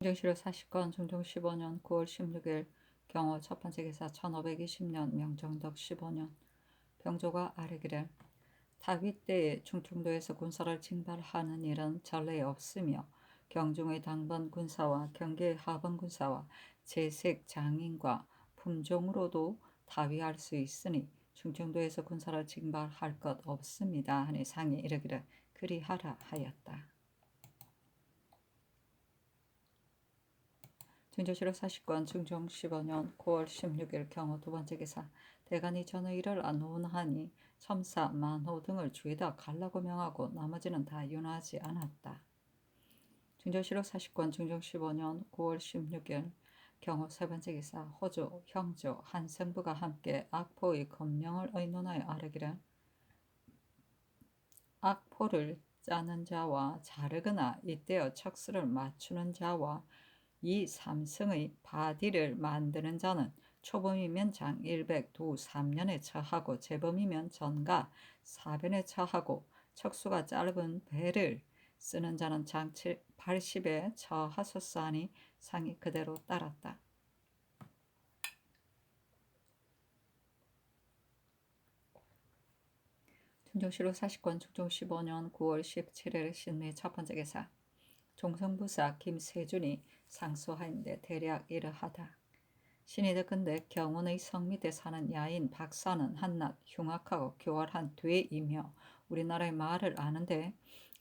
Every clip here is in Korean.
중정실록 40건 중종 15년 9월 16일 경호 첫 번째 기사 1520년 명정덕 15년 병조가 아뢰기를 다윗 때에 충청도에서 군사를 징발하는 일은 전례 없으며 경중의 당번 군사와 경계의 하번 군사와 재색 장인과 품종으로도 다위할 수 있으니 충청도에서 군사를 징발할 것 없습니다 하니 상이 이르기를 그리하라 하였다. 중조실록 40건 중종 15년 9월 16일 경호 두 번째 기사 대간이 전의 일을 안논하니 첨사, 만호 등을 주에다 갈라고 명하고 나머지는 다 윤하지 않았다. 중조실록 40건 중종 15년 9월 16일 경호 세 번째 기사 호조, 형조, 한성부가 함께 악포의 검명을 의논하여 아뢰기를 악포를 짜는 자와 자르거나 이때어 척수를 맞추는 자와 이 삼성의 바디를 만드는 자는 초범이면 장 100, 도 3년에 처하고 재범이면 전가 4변에 처하고 척수가 짧은 배를 쓰는 자는 장 80에 처하소서하니 상이 그대로 따랐다. 중종실록 40권 중종 15년 9월 17일 신미 첫 번째 기사 종성부사 김세준이 상소하인데 대략 이러하다. 신이 듣건대 경운의 성 밑에 사는 야인 박사는 한낱 흉악하고 교활한 되이며 우리나라의 말을 아는데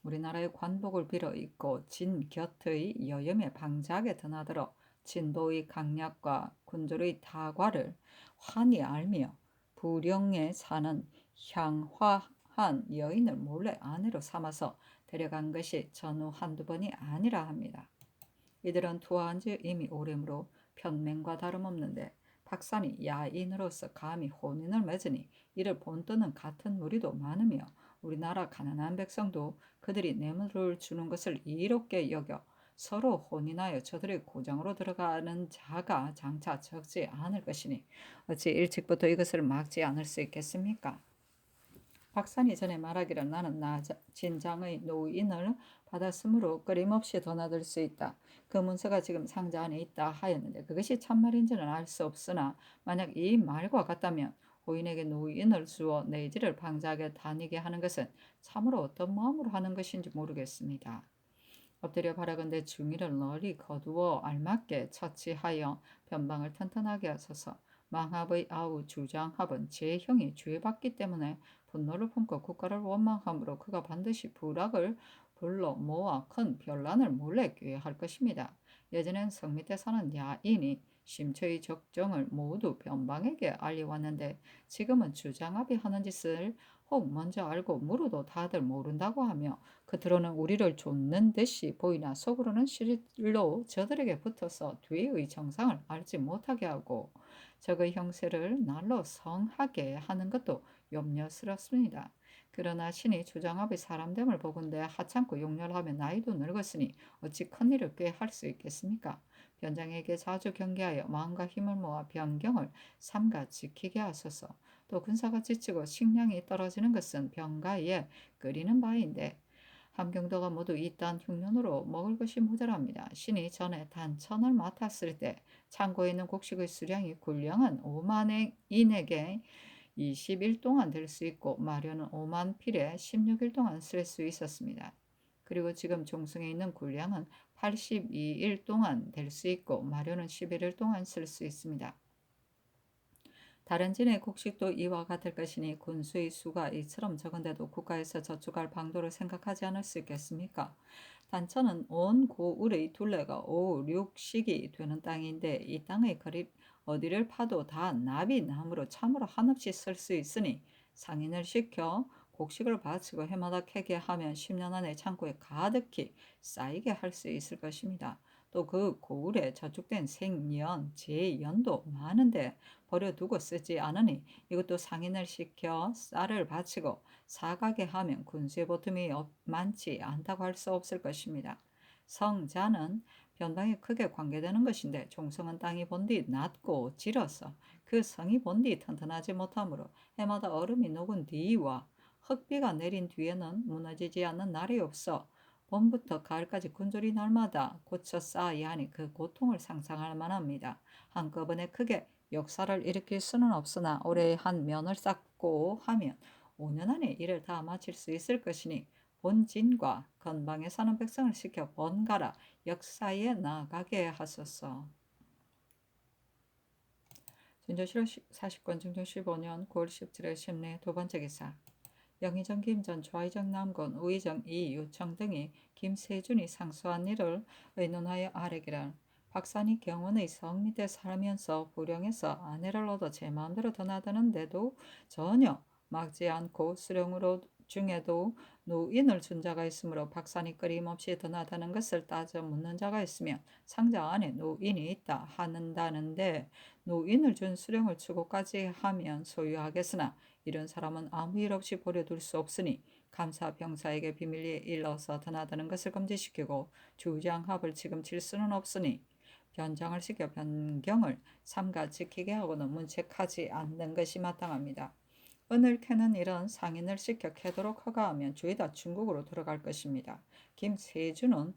우리나라의 관복을 빌어 입고 진 곁의 여염의 방작에 드나들어 진도의 강약과 군졸의 타과를 환히 알며 부령에 사는 향화한 여인을 몰래 아내로 삼아서 데려간 것이 전후 한두 번이 아니라 합니다. 이들은 투하한 지 이미 오래므로 편맹과 다름없는데 박사니 야인으로서 감히 혼인을 맺으니 이를 본떠는 같은 무리도 많으며 우리나라 가난한 백성도 그들이 뇌물을 주는 것을 이롭게 여겨 서로 혼인하여 저들의 고장으로 들어가는 자가 장차 적지 않을 것이니 어찌 일찍부터 이것을 막지 않을 수 있겠습니까? 박산이 전에 말하기를 나는 나 진장의 노인을 받았으므로 끊임없이 도나들 수 있다. 그 문서가 지금 상자 안에 있다 하였는데 그것이 참말인지는 알 수 없으나 만약 이 말과 같다면 호인에게 노인을 주어 내지를 방자하게 다니게 하는 것은 참으로 어떤 마음으로 하는 것인지 모르겠습니다. 엎드려 바라건대 중의를 널리 거두어 알맞게 처치하여 변방을 튼튼하게 하소서. 망합의 아우 주장합은 제 형이 죄받기 때문에 분노를 품고 국가를 원망하므로 그가 반드시 부락을 불러 모아 큰 변란을 몰래 꾀할 것입니다. 예전엔 성 밑에 사는 야인이 심초의 적정을 모두 변방에게 알려왔는데 지금은 주장합이 하는 짓을 혹 먼저 알고 물어도 다들 모른다고 하며 겉으로는 우리를 좇는 듯이 보이나 속으로는 실로 저들에게 붙어서 뒤의 정상을 알지 못하게 하고 적의 형세를 날로 성하게 하는 것도 염려스럽습니다. 그러나 신이 주장합의 사람됨을 보건대 하찮고 용렬하며 나이도 늙었으니 어찌 큰일을 꾀할 수 있겠습니까? 변장에게 자주 경계하여 마음과 힘을 모아 변경을 삼가 지키게 하소서. 또 군사가 지치고 식량이 떨어지는 것은 병가에 끓이는 바인데 함경도가 모두 이딴 흉년으로 먹을 것이 모자랍니다. 신이 전에 단천을 맡았을 때 창고에 있는 곡식의 수량이 굴량은 5만 인에게 20일 동안 될 수 있고 마료는 5만 필에 16일 동안 쓸 수 있었습니다. 그리고 지금 종성에 있는 굴량은 82일 동안 될 수 있고 마료는 11일 동안 쓸 수 있습니다. 다른 진의 곡식도 이와 같을 것이니 군수의 수가 이처럼 적은데도 국가에서 저축할 방도를 생각하지 않을 수 있겠습니까? 단천은 온 고을의 둘레가 5, 6씩이 되는 땅인데 이 땅의 거리 어디를 파도 다 나비 나무로 참으로 한없이 쓸 수 있으니 상인을 시켜 곡식을 바치고 해마다 캐게 하면 10년 안에 창고에 가득히 쌓이게 할 수 있을 것입니다. 또 그 고을에 저축된 생연, 제연도 많은데 버려두고 쓰지 않으니 이것도 상인을 시켜 쌀을 바치고 사가게 하면 군수의 보탬이 많지 않다고 할 수 없을 것입니다. 성자는 변방에 크게 관계되는 것인데 종성은 땅이 본디 낮고 질어서 그 성이 본디 튼튼하지 못하므로 해마다 얼음이 녹은 뒤와 흙비가 내린 뒤에는 무너지지 않는 날이 없어 봄부터 가을까지 군졸이 날마다 고쳐 쌓아야 하니 그 고통을 상상할 만합니다. 한꺼번에 크게 역사를 일으킬 수는 없으나 올해 한 면을 쌓고 하면 5년 안에 일을 다 마칠 수 있을 것이니 본진과 건방에 사는 백성을 시켜 번갈아 역사에 나가게 하소서. 진조실호 40권 증조 15년 9월 17일 심내 두 번째 기사. 영의정 김전 좌의정 남건 우의정 이유청 등이 김세준이 상소한 일을 의논하여 아뢰기를 박사니 경원의 성 밑에 살면서 불행해서 아내를 얻어 제 마음대로 떠나드는데도 전혀 막지 않고 수령으로 중에도 노인을 준 자가 있으므로 박사니 끊임없이 떠나다는 것을 따져 묻는 자가 있으면 상자 안에 노인이 있다 하는다는데 노인을 준 수령을 추고까지 하면 소유하겠으나 이런 사람은 아무 일 없이 버려둘 수 없으니 감사 병사에게 비밀리에 일러서 드나드는 것을 금지시키고 주장합을 지금 칠 수는 없으니 변장을 시켜 변경을 삼가 지키게 하고는 문책하지 않는 것이 마땅합니다. 은을 캐는 일은 상인을 시켜 캐도록 허가하면 죄다 중국으로 들어갈 것입니다. 김세준은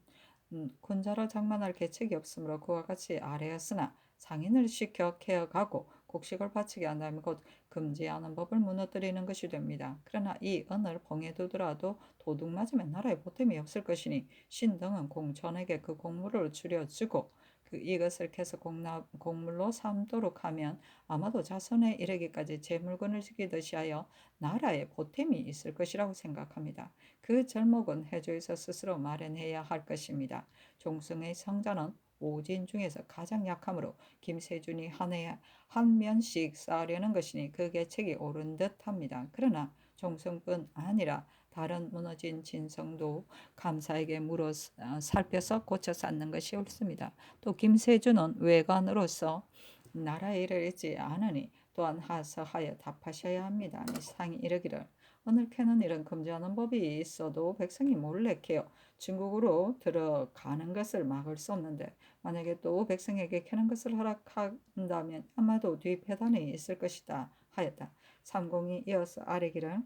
군자로 장만할 계책이 없으므로 그와 같이 아래였으나 상인을 시켜 캐어가고 곡식을 바치게 한다면 곧 금지하는 법을 무너뜨리는 것이 됩니다. 그러나 이 은을 봉에 두더라도 도둑 맞으면 나라에 보탬이 없을 것이니 신등은 공천에게 그 공물을 줄여주고 이것을 캐서 공물로 삼도록 하면 아마도 자손에 이르기까지 제 물건을 지키듯이 하여 나라에 보탬이 있을 것이라고 생각합니다. 그 절목은 해조에서 스스로 마련해야 할 것입니다. 종승의 성자는 오진 중에서 가장 약하므로 김세준이 한 해에 한 면씩 쌓으려는 것이니 그 계책이 옳은 듯합니다. 그러나 종승뿐 아니라 다른 무너진 진성도 감사에게 물어 살펴서 고쳐 쌓는 것이 옳습니다. 또 김세준은 외관으로서 나라의 일을 잊지 않으니 또한 하서하여 답하셔야 합니다. 상이 이르기를 오늘 캐는 일은 금지하는 법이 있어도 백성이 몰래 캐어 중국으로 들어가는 것을 막을 수 없는데 만약에 또 백성에게 캐는 것을 허락한다면 아마도 뒤패단이 있을 것이다 하였다. 삼공이 이어서 아뢰기를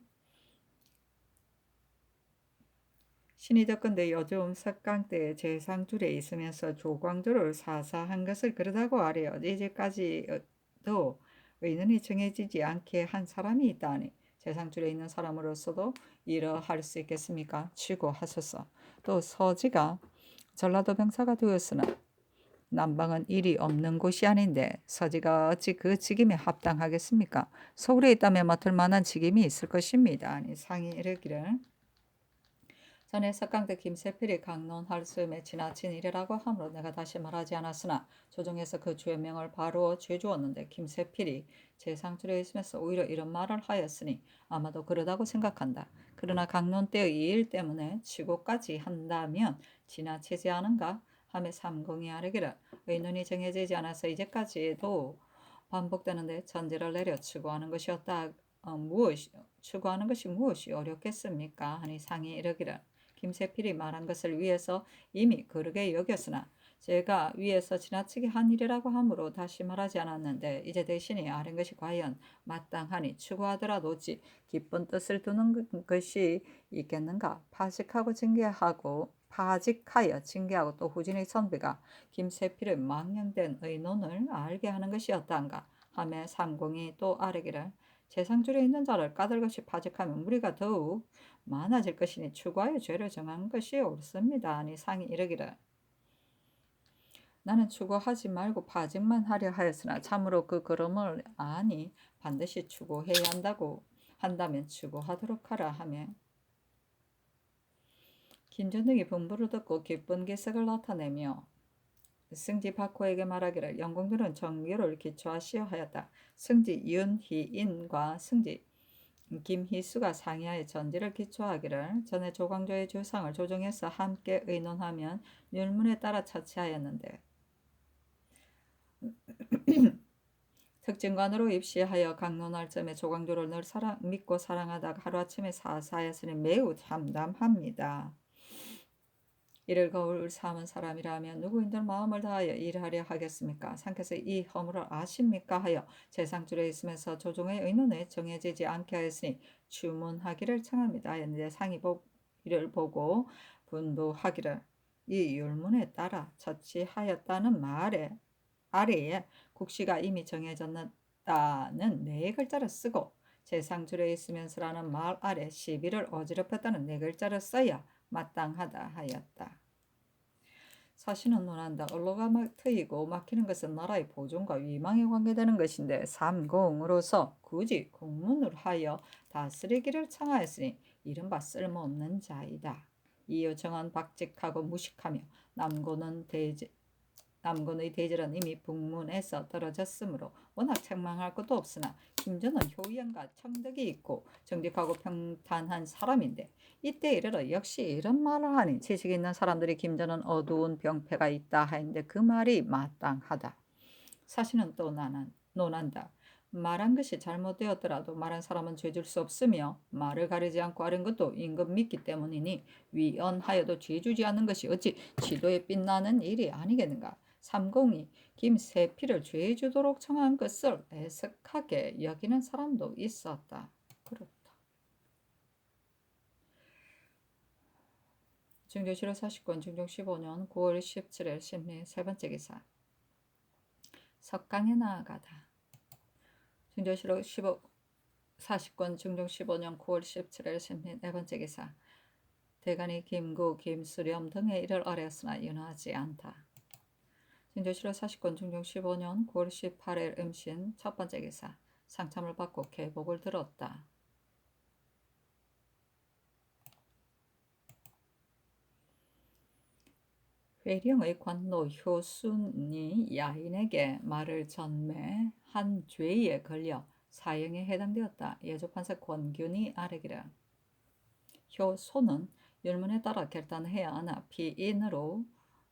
신이 덕건대 요즘 석강 때 제상줄에 있으면서 조광조를 사사한 것을 그러다고 아래요. 이제까지도 의논이 정해지지 않게 한 사람이 있다니 제상줄에 있는 사람으로서도 이러할 수 있겠습니까? 취고하소서. 또 서지가 전라도 병사가 되었으나 남방은 일이 없는 곳이 아닌데 서지가 어찌 그 직임에 합당하겠습니까? 서울에 있다면 맡을 만한 직임이 있을 것입니다. 아니 상이 이르기를 전에 석강대 김세필이 강론할 즈음에 지나친 일이라고 하므로 내가 다시 말하지 않았으나 조정에서 그 죄명을 바로 죄주었는데 김세필이 제상줄에 있으면서 오히려 이런 말을 하였으니 아마도 그러다고 생각한다. 그러나 강론 때의 이 일 때문에 치고까지 한다면 지나치지 않은가? 하며 삼공이 아뢰기를 의논이 정해지지 않아서 이제까지도 반복되는데 전제를 내려 추구하는 것이었다. 추구하는 것이 무엇이 어렵겠습니까? 하니 상이 이르기를 김세필이 말한 것을 위해서 이미 그르게 여겼으나 제가 위에서 지나치게 한 일이라고 하므로 다시 말하지 않았는데 이제 대신에 아는 것이 과연 마땅하니 추구하더라도 기쁜 뜻을 두는 것이 있겠는가? 파직하여 징계하고 또 후진의 선비가 김세필의 망령된 의논을 알게 하는 것이었단가 하며 상공이 또 아뢰기를 재상줄에 있는 자를 까닭없이 파직하면 무리가 더욱 많아질 것이니 추구하여 죄를 정한 것이 옳습니다. 아니 상이 이르기를 나는 추구하지 말고 파직만 하려 하였으나 참으로 그 걸음을 아니 반드시 추구해야 한다면 추구하도록 하라 하며 김전등이 분부를 듣고 기쁜 기색을 나타내며 승지 박호에게 말하기를 영공들은 정교를 기초하시어 하였다. 승지 윤희인과 승지 김희수가 상의하여 전지를 기초하기를 전에 조광조의 주상을 조정해서 함께 의논하면 율문에 따라 처치하였는데 특징관으로 입시하여 강론할 점에 조광조를 늘 믿고 사랑하다가 하루아침에 사사하였으니 매우 참담합니다. 이를 거울 삼은 사람이라면 누구인들 마음을 다하여 일하려 하겠습니까? 상께서 이 허물을 아십니까? 하여 제상줄에 있으면서 조정의 의논에 정해지지 않게 하였으니 주문하기를 청합니다. 하였는데 상이 이를 보고 분부하기를 이 율문에 따라 처치하였다는 말에 아래에 국시가 이미 정해졌다는 네 글자를 쓰고 재상줄에 있으면서라는 말 아래 시비를 어지럽혔다는 네 글자를 써야 마땅하다 하였다. 사실은 논한다. 언로가 트이고 막히는 것은 나라의 보존과 위망에 관계되는 것인데 삼공으로서 굳이 국문을 하여 다스리기를 청하였으니 이른바 쓸모없는 자이다. 이 요청은 박직하고 무식하며 남곤의 대절은 이미 북문에서 떨어졌으므로 워낙 책망할 것도 없으나 김전은 효연과 청덕이 있고 정직하고 평탄한 사람인데 이때 이르러 역시 이런 말을 하니 지식 있는 사람들이 김전은 어두운 병폐가 있다 하는데 그 말이 마땅하다. 사실은 또 논한다. 말한 것이 잘못되었더라도 말한 사람은 죄질 수 없으며 말을 가리지 않고 아는 것도 임금 믿기 때문이니 위언하여도 죄주지 않는 것이 어찌 지도에 빛나는 일이 아니겠는가. 삼공이 김세필을 죄주도록 청한 것을 애석하게 여기는 사람도 있었다. 그렇다. 중조실호 40권 중종 15년 9월 17일 심리 세 번째 기사. 석강에 나아가다. 중조실호 40권 중종 15년 9월 17일 심리 네 번째 기사. 대간이 김구, 김수렴 등의 일을 어렸으나 윤하지 않다. 중조실호 40권 중종 15년 9월 18일 임신 첫 번째 기사. 상참을 받고 계복을 들었다. 회령의 관노 효순이 야인에게 말을 전매한 죄에 걸려 사형에 해당되었다. 예조판사 권균이 아뢰기를 효소는 율문에 따라 결단해야 하나 피인으로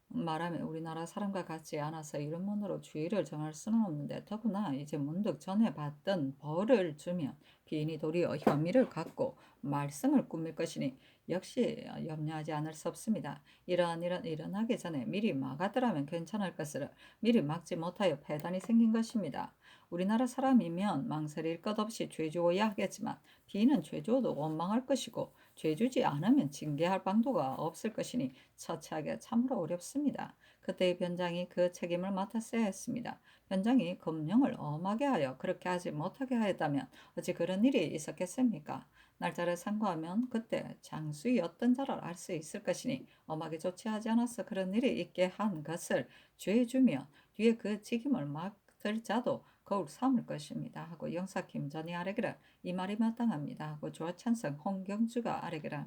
말하면 우리나라 사람과 같지 않아서 율문으로 주의를 정할 수는 없는데 더구나 이제 문득 전에 받던 벌을 주면 피인이 도리어 혐의를 갖고 말썽을 꾸밀 것이니 역시 염려하지 않을 수 없습니다. 이러한 일은 일어나기 전에 미리 막아더라면 괜찮을 것을 미리 막지 못하여 폐단이 생긴 것입니다. 우리나라 사람이면 망설일 것 없이 죄주어야 하겠지만 피인은 죄주어도 원망할 것이고 죄주지 않으면 징계할 방도가 없을 것이니 처치하기가 참으로 어렵습니다. 그때의 변장이 그 책임을 맡았어야 했습니다. 변장이 검령을 엄하게 하여 그렇게 하지 못하게 하였다면 어찌 그런 일이 있었겠습니까? 날짜를 상고하면 그때 장수였던 자를 알 수 있을 것이니 엄하게 조치하지 않아서 그런 일이 있게 한 것을 죄주며 뒤에 그 책임을 맡을 자도 거울 삼을 것입니다 하고 영사 김전이 아뢰기를 이 말이 마땅합니다 하고 조찬성 홍경주가 아뢰기를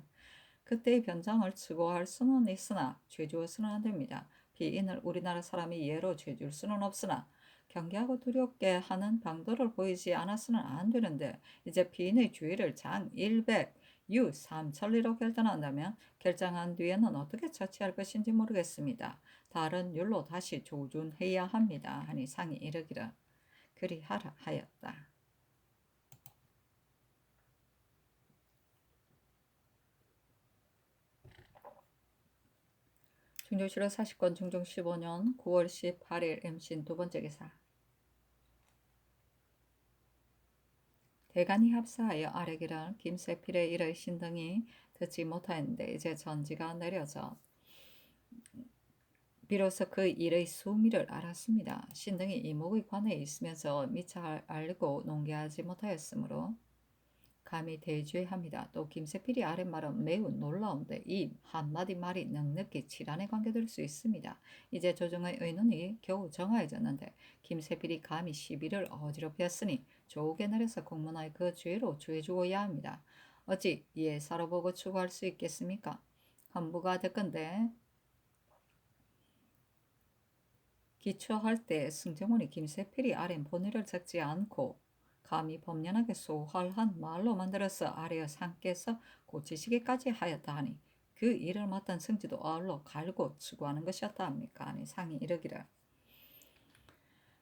그때의 변장을 추구할 수는 있으나 죄주어서는 안 됩니다. 피인을 우리나라 사람이 예로 죄줄 수는 없으나 경계하고 두렵게 하는 방도를 보이지 않아서는 안 되는데 이제 피인의 주의를 장 100, 유 3천리로 결단한다면 결정한 뒤에는 어떻게 처치할 것인지 모르겠습니다. 다른 율로 다시 조준해야 합니다. 하니 상이 이르기를 그리하라 하였다. 중조실호 40권 중종 15년 9월 18일 임신 두 번째 기사. 대간이 합사하여 아뢰기를 김세필의 일의 신등이 듣지 못하였는데 이제 전지가 내려져 비로소 그 일의 수미를 알았습니다. 신등이 이목의 관에 있으면서 미처 알고 농계하지 못하였으므로 감히 대죄합니다. 또 김세필이 아랫말은 매우 놀라운데 이 한마디 말이 넉넉히 질환에 관계될 수 있습니다. 이제 조정의 의논이 겨우 정하여졌는데 김세필이 감히 시비를 어지럽혔으니 조옥에 내려서 공문하여 그 죄로 죄주어야 합니다. 어찌 예사로 보고 추구할 수 있겠습니까? 헌부가 됐건데 기초할 때 승정원이 김세필이 아래 본의를 적지 않고 감히 법연하게 소활한 말로 만들어서 아래어 상께서 고치시기까지 하였다 하니 그 일을 맡은 승지도 얼로 갈고 추구하는 것이었다 합니까? 아니 상이 이르기를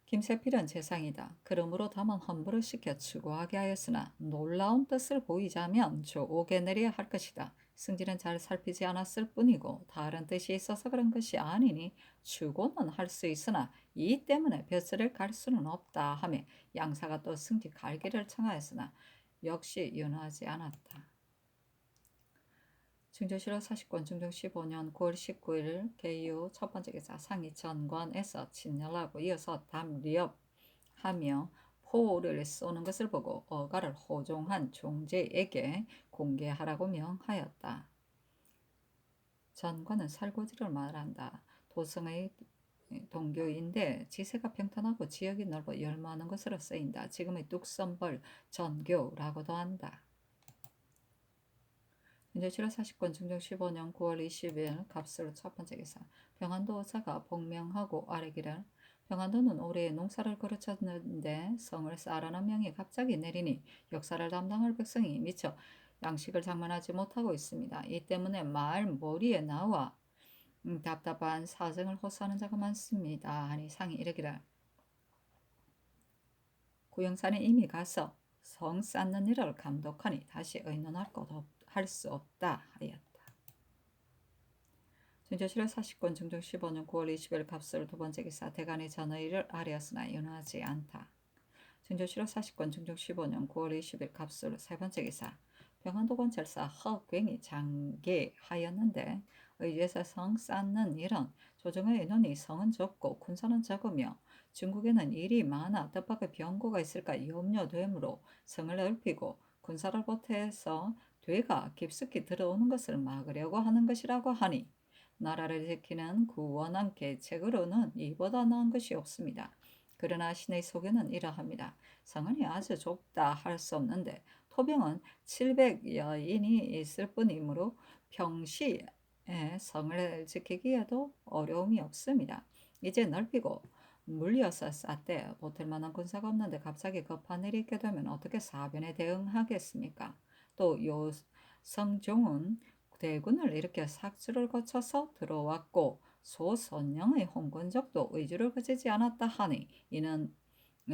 김세필은 재상이다. 그러므로 다만 헌부를 시켜 추구하게 하였으나 놀라운 뜻을 보이자면 조옥에 내려야 할 것이다. 승진은 잘 살피지 않았을 뿐이고 다른 뜻이 있어서 그런 것이 아니니 추고는 할 수 있으나 이 때문에 벼슬을 갈 수는 없다 하며 양사가 또 승지 갈기를 청하였으나 역시 윤하지 않았다. 증조실록 사시권 중종 15년 9월 19일 개유 첫 번째 기사 상위 전관에서 친렬하고 이어서 담리업하며 포를 쏘는 것을 보고 어가를 호종한 종제에게 공개하라고 명하였다. 전관은 살고지를 말한다. 도성의 동교인데 지세가 평탄하고 지역이 넓어 열무하는 것으로 쓰인다. 지금의 뚝섬벌 전교라고도 한다. 현재 7월 40권 중종 15년 9월 20일 갑수로 첫 번째 기사 평안도 의사가 복명하고 아뢰기를 평안도는 올해 농사를 거르쳤는데 성을 쌓으라는 명이 갑자기 내리니 역사를 담당할 백성이 미처 양식을 장만하지 못하고 있습니다. 이 때문에 마을 머리에 나와 답답한 사정을 호소하는 자가 많습니다. 하니 상이 이르기를 구영산에 이미 가서 성 쌓는 일을 감독하니 다시 의논할 것 할 수 없다 하였다. 증조실록 40권 중종 15년 9월 20일 갑술 두 번째 기사 대간의 전의를 아뢰었으나 연호하지 않다. 증조실록 40권 중종 15년 9월 20일 갑술 세 번째 기사 평안도 관찰사 허굉이 장계하였는데 의지에서 성 쌓는 일은 조정의 의논이 성은 적고 군사는 적으며 중국에는 일이 많아 뜻밖의 병고가 있을까 염려되므로 성을 넓히고 군사를 보태서 되가 깊숙이 들어오는 것을 막으려고 하는 것이라고 하니 나라를 지키는 구원한 계책으로는 이보다 나은 것이 없습니다. 그러나 신의 소견은 이러합니다. 성은이 아주 좁다 할 수 없는데 토병은 700여인이 있을 뿐이므로 평시에 성을 지키기에도 어려움이 없습니다. 이제 넓히고 물려서 쌓되 보탤 만한 군사가 없는데 갑자기 급한 일이 있게 되면 어떻게 사변에 대응하겠습니까? 또 요성종은 대군을 일으켜 삭주를 거쳐서 들어왔고 소선영의 홍건적도 의주를 거치지 않았다 하니 이는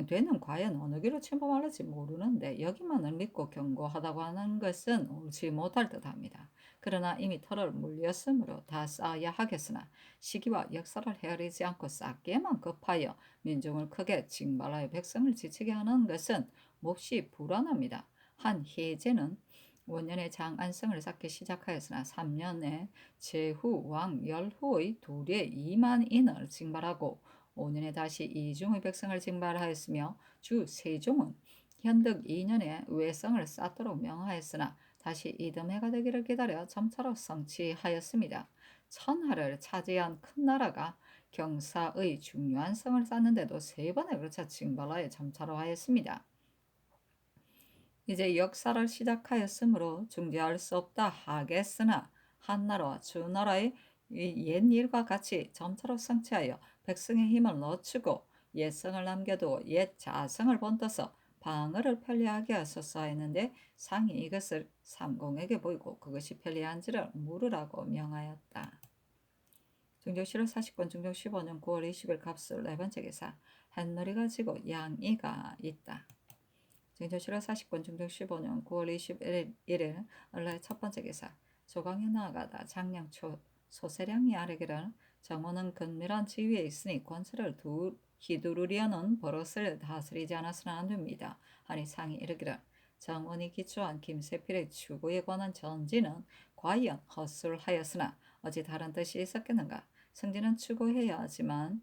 되는 과연 어느 길로 침범할지 모르는데 여기만을 믿고 경고하다고 하는 것은 옳지 못할 듯합니다. 그러나 이미 털을 물렸으므로 다 쌓아야 하겠으나 시기와 역사를 헤아리지 않고 쌓기에만 급하여 민중을 크게 징발하여 백성을 지치게 하는 것은 몹시 불안합니다. 한 혜제는 원년에 장안성을 쌓기 시작하였으나 3년에 제후 왕 열후의 둘에 2만인을 징발하고 5년에 다시 이중의 백성을 징발하였으며 주 세종은 현득 2년에 외성을 쌓도록 명하였으나 다시 이듬해가 되기를 기다려 점차로 성취하였습니다. 천하를 차지한 큰 나라가 경사의 중요한 성을 쌓는데도 3번에 걸쳐 징발하여 점차로 하였습니다. 이제 역사를 시작하였으므로 중지할 수 없다 하겠으나 한나라와 주나라의 옛일과 같이 점차로 성취하여 백성의 힘을 늦추고 옛성을 남겨두고 옛 자성을 본떠서 방어를 편리하게 하소서 했는데 상이 이것을 삼공에게 보이고 그것이 편리한지를 물으라고 명하였다. 중종실록 40권 중종 15년 9월 20일 갑술 네 번째 기사 햇놀이가 지고 양이가 있다. 증조실록 40권 중종 15년 9월 21일 을날 첫 번째 기사 조강에 나아가다 장량 소세량이 아뢰기를 정원은 근밀한 지위에 있으니 권세를 휘두르려는 버릇을 다스리지 않아서는 안 됩니다. 하니 상이 이르기를 정원이 기초한 김세필의 추구에 관한 전지는 과연 헛술하였으나 어찌 다른 뜻이 있었겠는가. 성지는 추구해야 하지만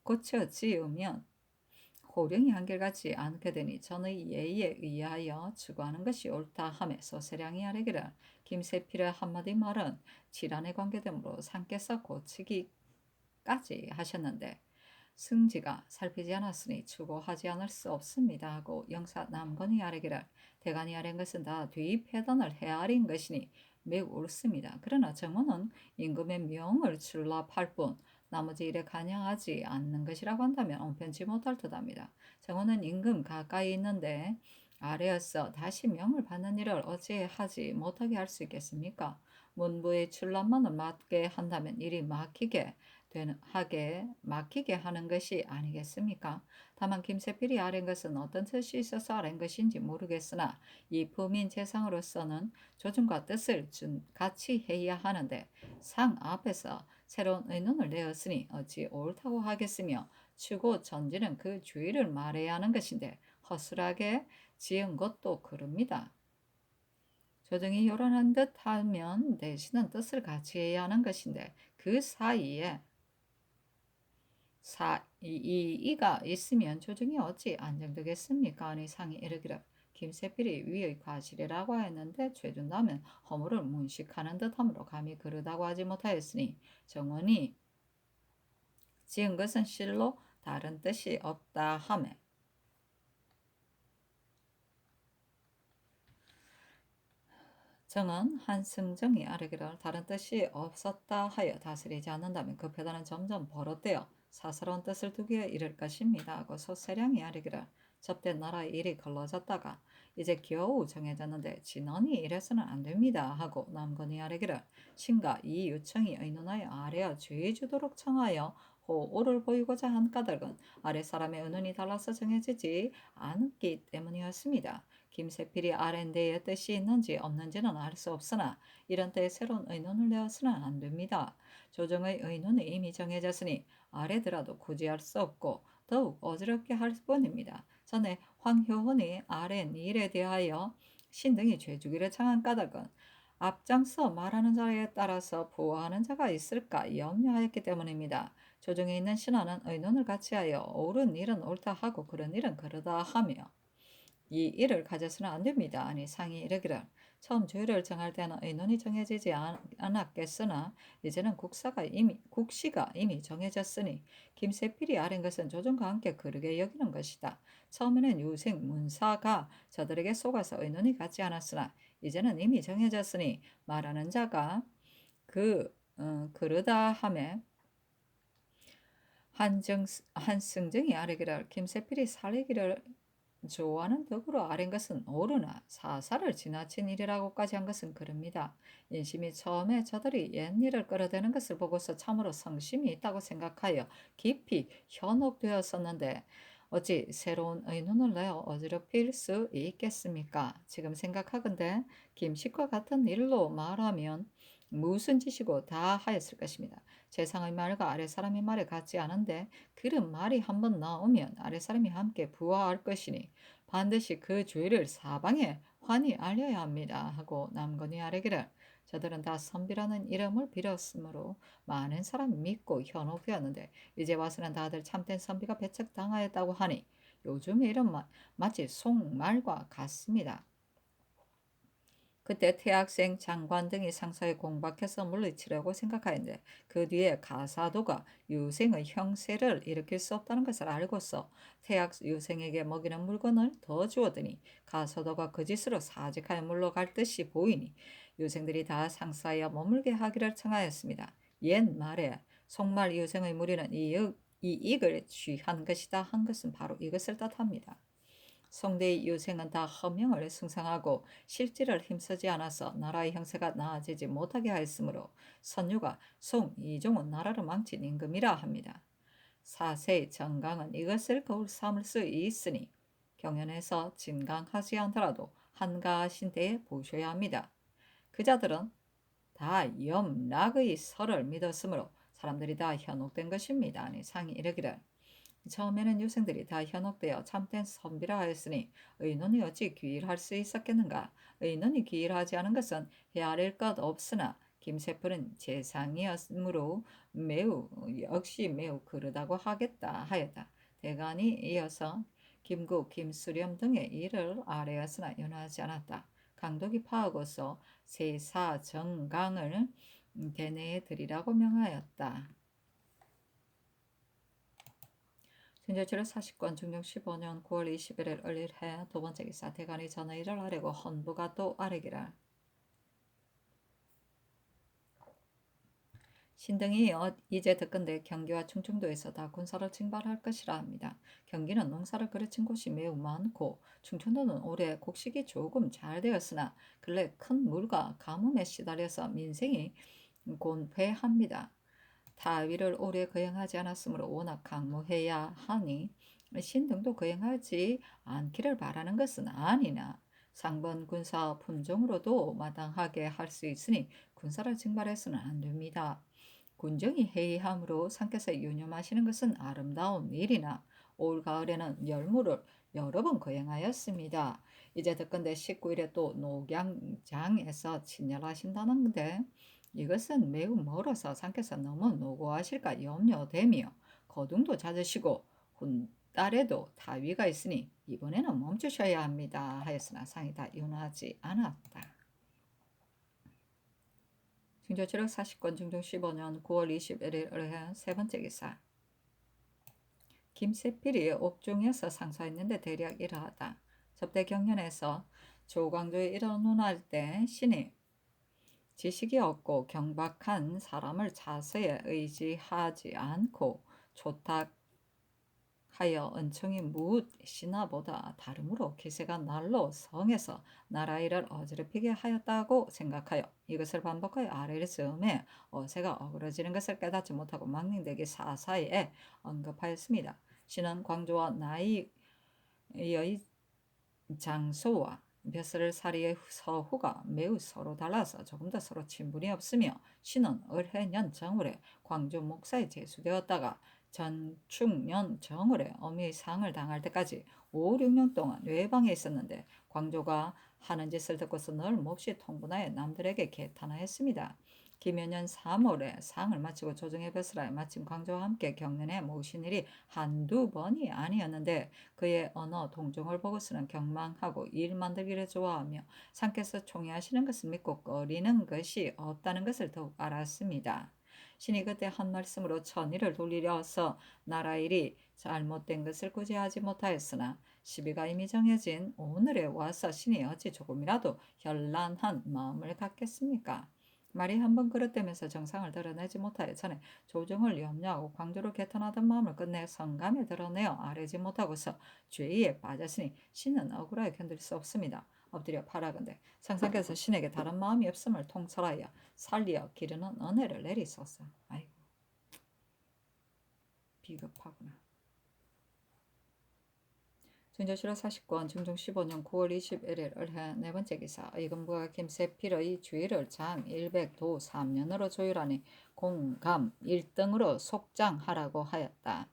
고쳐 지으면 호령이 한결같지 않게 되니 전의 예의에 의하여 추구하는 것이 옳다 하며 소세량이 아뢰기를 김세필의 한마디 말은 질환에 관계되므로 상께서 고치기까지 하셨는데 승지가 살피지 않았으니 추구하지 않을 수 없습니다 하고 영사 남건이 아뢰기를 대간이 아뢰는 것은 다 뒤패단을 헤아린 것이니 매우 옳습니다. 그러나 정원은 임금의 명을 출납할 뿐 나머지 일에 관여하지 않는 것이라고 한다면 옹편치 못할 듯합니다. 정원은 임금 가까이 있는데 아래에서 다시 명을 받는 일을 어찌 하지 못하게 할 수 있겠습니까? 문부의 출납만을 맡게 한다면 일이 막히게 하는 것이 아니겠습니까? 다만 김세필이 아랜 것은 어떤 뜻이 있어서 아랜 것인지 모르겠으나 이 범인 재상으로서는 조준과 뜻을 같이 해야 하는데 상 앞에서 새로운 의논을 내었으니 어찌 옳다고 하겠으며 추고 전지는 그 주의를 말해야 하는 것인데 허술하게 지은 것도 그럽니다. 조정이 요란한 듯 하면 대신은 뜻을 같이 해야 하는 것인데 그 사이에 이가 있으면 조정이 어찌 안정되겠습니까? 아니 상이 이르기를 김세필이 위의 과실이라고 했는데 죄준다면 허물을 문식하는 듯하므로 감히 그르다고 하지 못하였으니 정원이 지은 것은 실로 다른 뜻이 없다 하매 정은 한승정이 아르기를 다른 뜻이 없었다 하여 다스리지 않는다면 그 배단은 점점 버릇되어 사사로운 뜻을 두기에 이를 것입니다 하고 소세량이 아르기를 접된 나라의 일이 걸러졌다가 이제 겨우 정해졌는데 진언이 이래서는 안 됩니다 하고 남건이 아르기를 신가 이 유청이 의논하여 아래어 죄주도록 청하여 호오를 보이고자 한 까닭은 아래 사람의 의논이 달라서 정해지지 않기 때문이었습니다. 김세필이 아랜데에 뜻이 있는지 없는지는 알 수 없으나 이런 때에 새로운 의논을 내어서는 안 됩니다. 조정의 의논이 이미 정해졌으니 아래더라도 굳이 할 수 없고 더욱 어지럽게 할 뿐입니다. 전에 황효헌이 아랜 일에 대하여 신등이 죄주기를 청한 까닭은 앞장서 말하는 자에 따라서 보호하는 자가 있을까 염려하였기 때문입니다. 조정에 있는 신하는 의논을 같이 하여 옳은 일은 옳다 하고 그런 일은 그러다 하며 이 일을 가져서는 안 됩니다. 아니 상이 이르기를 처음 조율을 정할 때는 의논이 정해지지 않았겠으나 이제는 국시가 이미 정해졌으니 김세필이 아린 것은 조정과 함께 그르게 여기는 것이다. 처음에는 유생 문사가 저들에게 속아서 의논이 같지 않았으나 이제는 이미 정해졌으니 말하는 자가 그르다 함에 한승정이 아르기를 김세필이 살리기를 좋아하는 덕으로 아랜 것은 옳으나 사사를 지나친 일이라고까지 한 것은 그럽니다. 인심이 처음에 저들이 옛일을 끌어대는 것을 보고서 참으로 성심이 있다고 생각하여 깊이 현혹되었었는데 어찌 새로운 의논을 내어 어지럽힐 수 있겠습니까? 지금 생각하건대 김씨과 같은 일로 말하면 무슨 짓이고 다 하였을 것입니다. 세상의 말과 아래 사람의 말에 같지 않은데 그런 말이 한번 나오면 아래 사람이 함께 부화할 것이니 반드시 그 죄를 사방에 환히 알려야 합니다 하고 남건이 아뢰기를 저들은 다 선비라는 이름을 빌었으므로 많은 사람이 믿고 현혹되었는데 이제 와서는 다들 참된 선비가 배척당하였다고 하니 요즘의 이름 마치 속말과 같습니다. 그때 태학생, 장관 등이 상사에 공박해서 물리치려고 생각하였는데 그 뒤에 가사도가 유생의 형세를 일으킬 수 없다는 것을 알고서 태학 유생에게 먹이는 물건을 더 주었더니 가사도가 그 짓으로 사직하여 물러갈 듯이 보이니 유생들이 다 상사에 머물게 하기를 청하였습니다. 옛 말에 속말 유생의 무리는 이익을 취한 것이다 한 것은 바로 이것을 뜻합니다. 성대의 유생은 다 허명을 승상하고 실질을 힘쓰지 않아서 나라의 형세가 나아지지 못하게 하였으므로 선유가 송 이종은 나라를 망친 임금이라 합니다. 사세의 정강은 이것을 거울 삼을 수 있으니 경연에서 진강하지 않더라도 한가하신 때에 보셔야 합니다. 그자들은 다 염락의 설을 믿었으므로 사람들이 다 현혹된 것입니다. 아니 상이 이르기를 처음에는 유생들이 다 현혹되어 참된 선비라 하였으니 의논이 어찌 귀일할 수 있었겠는가. 의논이 귀일하지 않은 것은 헤아릴 것 없으나 김세풀은 재상이었으므로 역시 매우 그르다고 하겠다 하였다. 대간이 이어서 김구, 김수렴 등의 일을 아뢰었으나 연하지 않았다. 강독이 파하고서 세사정강을 대내에 드리라고 명하였다. 진저치를 40권 중종 15년 9월 21일 을일해 두 번째 기사 대간이 전의를 아뢰고 헌부가 또 아뢰기를 신등이 이제 듣건대 경기와 충청도에서 다 군사를 징발할 것이라 합니다. 경기는 농사를 그르친 곳이 매우 많고 충청도는 올해 곡식이 조금 잘 되었으나 근래 큰 물과 가뭄에 시달려서 민생이 곤패합니다. 타위를 오래 거행하지 않았으므로 워낙 강무해야 하니 신등도 거행하지 않기를 바라는 것은 아니나 상번 군사 품종으로도 마땅하게 할 수 있으니 군사를 징발해서는 안 됩니다. 군정이 해이함으로 산께서 유념하시는 것은 아름다운 일이나 올 가을에는 열무를 여러 번 거행하였습니다. 이제 듣건대 19일에 또 녹양장에서 친절하신다는데 이것은 매우 멀어서 상께서 너무 노고하실까 염려되며 거둥도 잦으시고 딸에도 다위가 있으니 이번에는 멈추셔야 합니다. 하였으나 상이 다 윤하지 않았다. 중조치력 40권 중종 15년 9월 21일 을해 세 번째 기사. 김세필이 옥중에서 상소했는데 대략 이러하다. 접대 경연에서 조광조에 일어논할 때 신이 지식이 없고 경박한 사람을 자세에 의지하지 않고 초탁하여 은총이 묻 신하보다 다름으로 기세가 날로 성에서 나라 일을 어지럽히게 하였다고 생각하여 이것을 반복하여 아래를 쓰음에 어세가 어그러지는 것을 깨닫지 못하고 망령되게 사사에 언급하였습니다. 신은 광조와 나이의 장소와 벼슬살이의 서후가 매우 서로 달라서 조금 더 서로 친분이 없으며 신은 을해년 정월에 광주 목사에 제수되었다가 전축년 정월에 어미의 상을 당할 때까지 5, 6년 동안 외방에 있었는데 광조가 하는 짓을 듣고서 늘 몹시 통분하여 남들에게 개탄하였습니다. 김여년 3월에 상을 마치고 조정의 벼슬하에 마침 광조와 함께 경연에 모신 일이 한두 번이 아니었는데 그의 언어 동정을 보고서는 경망하고 일 만들기를 좋아하며 상께서 총애하시는 것을 믿고 꺼리는 것이 없다는 것을 더욱 알았습니다. 신이 그때 한 말씀으로 천일을 돌리려서 나라 일이 잘못된 것을 구제하지 못하였으나 시비가 이미 정해진 오늘에 와서 신이 어찌 조금이라도 현란한 마음을 갖겠습니까? 말이 한번 그릇되면서 정상을 드러내지 못하여 전에 조정을 염려하고 광주로 개탄하던 마음을 끝내 성감에 드러내어 아뢰지 못하고서 죄에 빠졌으니 신은 억울하게 견딜 수 없습니다. 엎드려 바라건대 상상께서 신에게 다른 마음이 없음을 통설하여 살리어 기르는 은혜를 내리소서. 아이고 비겁하구나. 중조실록 40권 중종 15년 9월 21일 을해 네 번째 기사. 의금부가 김세필의 주의를 장 100도 3년으로 조율하니 공감 1등으로 속장하라고 하였다.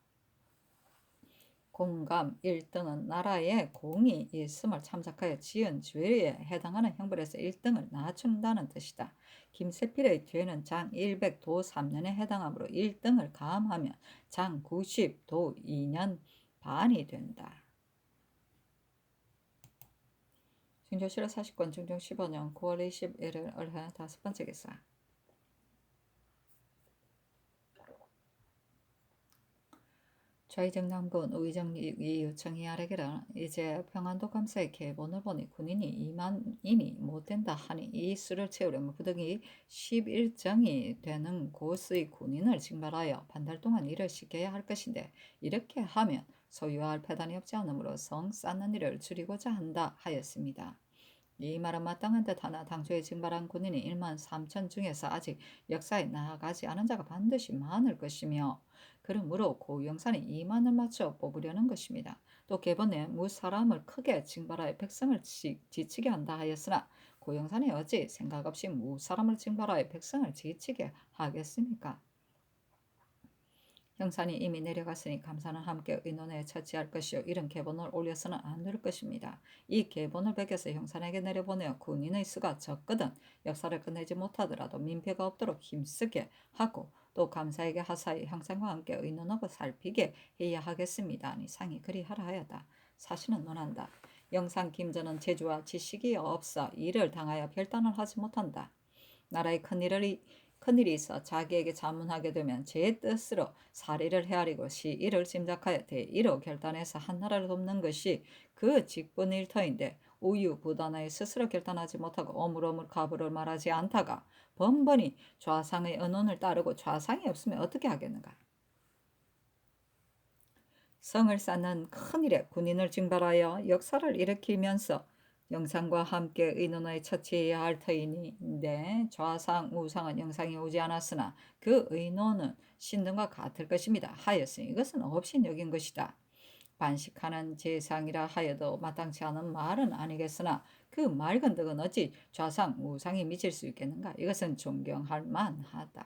공감 1등은 나라에 공이 있음을 참작하여 지은 죄에 해당하는 형벌에서 1등을 낮춘다는 뜻이다. 김세필의 죄는 장 100도 3년에 해당하므로 1등을 가함하면 장 90도 2년 반이 된다. 중조실록 40권 중종 15년 9월 21일 을해 다섯 번째 기사. 좌의정 남군 우의정 이유청이 아래기를 이제 평안도 감사의 계본을 보니 군인이 이만인이 못된다 하니 이 수를 채우려면 부득이 11정이 되는 곳의 군인을 징발하여 반달 동안 일을 시켜야 할 것인데 이렇게 하면 소유할 패단이 없지 않으므로 성 쌓는 일을 줄이고자 한다 하였습니다. 이 말은 마땅한 듯 하나 당초에 징발한 군인이 1만 3천 중에서 아직 역사에 나아가지 않은 자가 반드시 많을 것이며 그러므로 고영산이 2만을 맞춰 뽑으려는 것입니다. 또 계번에 무사람을 크게 징발하여 백성을 지치게 한다 하였으나 고영산이 어찌 생각 없이 무사람을 징발하여 백성을 지치게 하겠습니까? 형산이 이미 내려갔으니 감사는 함께 의논에 처치할 것이요 이런 계본을 올려서는 안 될 것입니다. 이 계본을 베껴서 형산에게 내려보내어 군인의 수가 적거든 역사를 끝내지 못하더라도 민폐가 없도록 힘쓰게 하고 또 감사에게 하사히 형산과 함께 의논하고 살피게 해야 하겠습니다. 아니 상이 그리하라 하였다. 사실은 논한다. 영상 김전은 재주와 지식이 없어 일을 당하여 결단을 하지 못한다. 나라의 큰일이 있어 자기에게 자문하게 되면 제 뜻으로 사리를 헤아리고 시일을 짐작하여 대의로 결단해서 한나라를 돕는 것이 그 직분 일터인데 우유부단하여 스스로 결단하지 못하고 어물어물 가부를 말하지 않다가 번번이 좌상의 언론을 따르고 좌상이 없으면 어떻게 하겠는가. 성을 쌓는 큰일에 군인을 징발하여 역사를 일으키면서 영상과 함께 의논하여 처치해야 할 터인데 좌상 우상은 영상이 오지 않았으나 그 의논은 신등과 같을 것입니다 하였으니 이것은 업신여긴 것이다. 반식하는 제상이라 하여도 마땅치 않은 말은 아니겠으나 그 맑은 덕은 어찌 좌상 우상이 미칠 수 있겠는가. 이것은 존경할 만하다.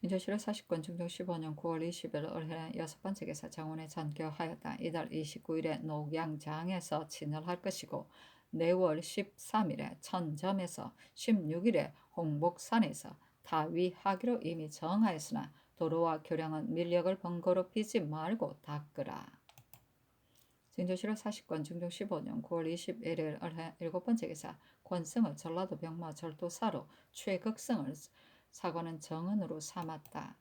진조실록 40권 중종 15년 9월 20일 올해 6번째 기사 정원에 전교하였다. 이달 29일에 녹양장에서 친을할 것이고 내월 13일에 천점에서 16일에 홍복산에서 다위하기로 이미 정하였으나 도로와 교량은 밀력을 번거롭히지 말고 닦으라. 진조실록 40권 중종 15년 9월 21일 올해 7번째 기사 권성을 전라도 병마 절도사로 최극성을 사관은 정은으로 삼았다.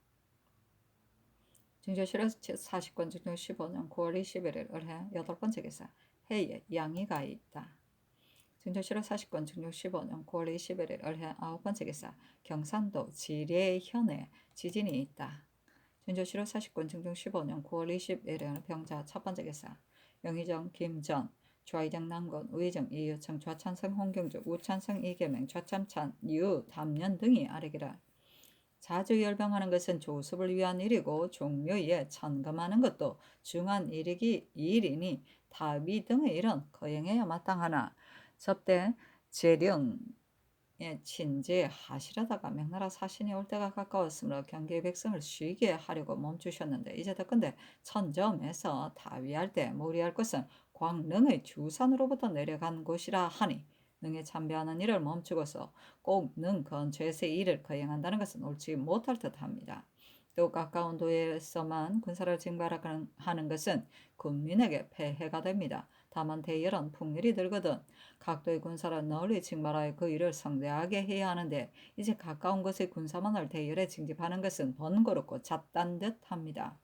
진조실록 40권 중종 15년 9월 21일 올해 8번째 기사 해에 양이가 있다. 진조실록 40권 중종 15년 9월 21일 올해 9번째 기사 경산도 지례현에 지진이 있다. 진조실록 40권 중종 15년 9월 21일 병자 첫번째 기사 영의정 김전 좌의정 남건 우의정 이유청 좌찬성 홍경주 우찬성 이계명 좌참찬 유 담년 등이 아래기라. 자주 열병하는 것은 조습을 위한 일이고 종묘에 천금하는 것도 중한 일이니 다위 등의 일은 거행해야 마땅하나 접대 재령에 친제하시려다가 명나라 사신이 올 때가 가까웠으므로 경계의 백성을 쉬게 하려고 멈추셨는데 이제 덕건대 천점에서 다위할 때 무리할 것은 광릉의 주산으로부터 내려간 곳이라 하니 능에 참배하는 일을 멈추고서 꼭 능 근처에서 일을 거행한다는 것은 옳지 못할 듯합니다. 또 가까운 도에서만 군사를 징발하는 것은 군민에게 폐해가 됩니다. 다만 대열은 풍일이 들거든 각도의 군사를 널리 징발하여 그 일을 성대하게 해야 하는데 이제 가까운 곳의 군사만을 대열에 징집하는 것은 번거롭고 잣단 듯합니다.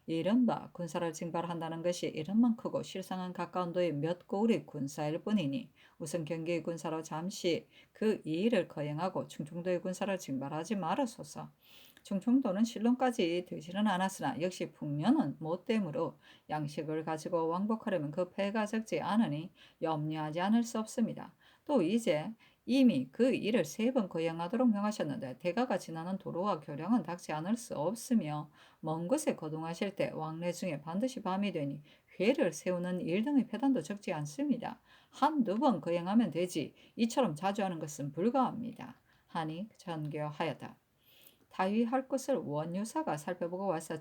이른바 군사를 징발한다는 것이 이름만 크고 실상은 가까운 도의 몇 고을의 군사일 뿐이니 우선 경계의 군사로 잠시 그 일을 거행하고 충청도의 군사를 징발하지 말아소서. 충청도는 신론까지 되지는 않았으나 역시 풍년은 못되므로 양식을 가지고 왕복하려면 그 폐가 적지 않으니 염려하지 않을 수 없습니다. 또 이제 이미 그 일을 3번 거행하도록 명하셨는데 대가가 지나는 도로와 교량은 닥지 않을 수 없으며 먼 곳에 거동하실 때 왕래 중에 반드시 밤이 되니 회를 세우는 일 등의 폐단도 적지 않습니다. 한두 번 거행하면 되지 이처럼 자주 하는 것은 불가합니다. 하니 전교하였다. 다위할 것을 원유사가 살펴보고 와서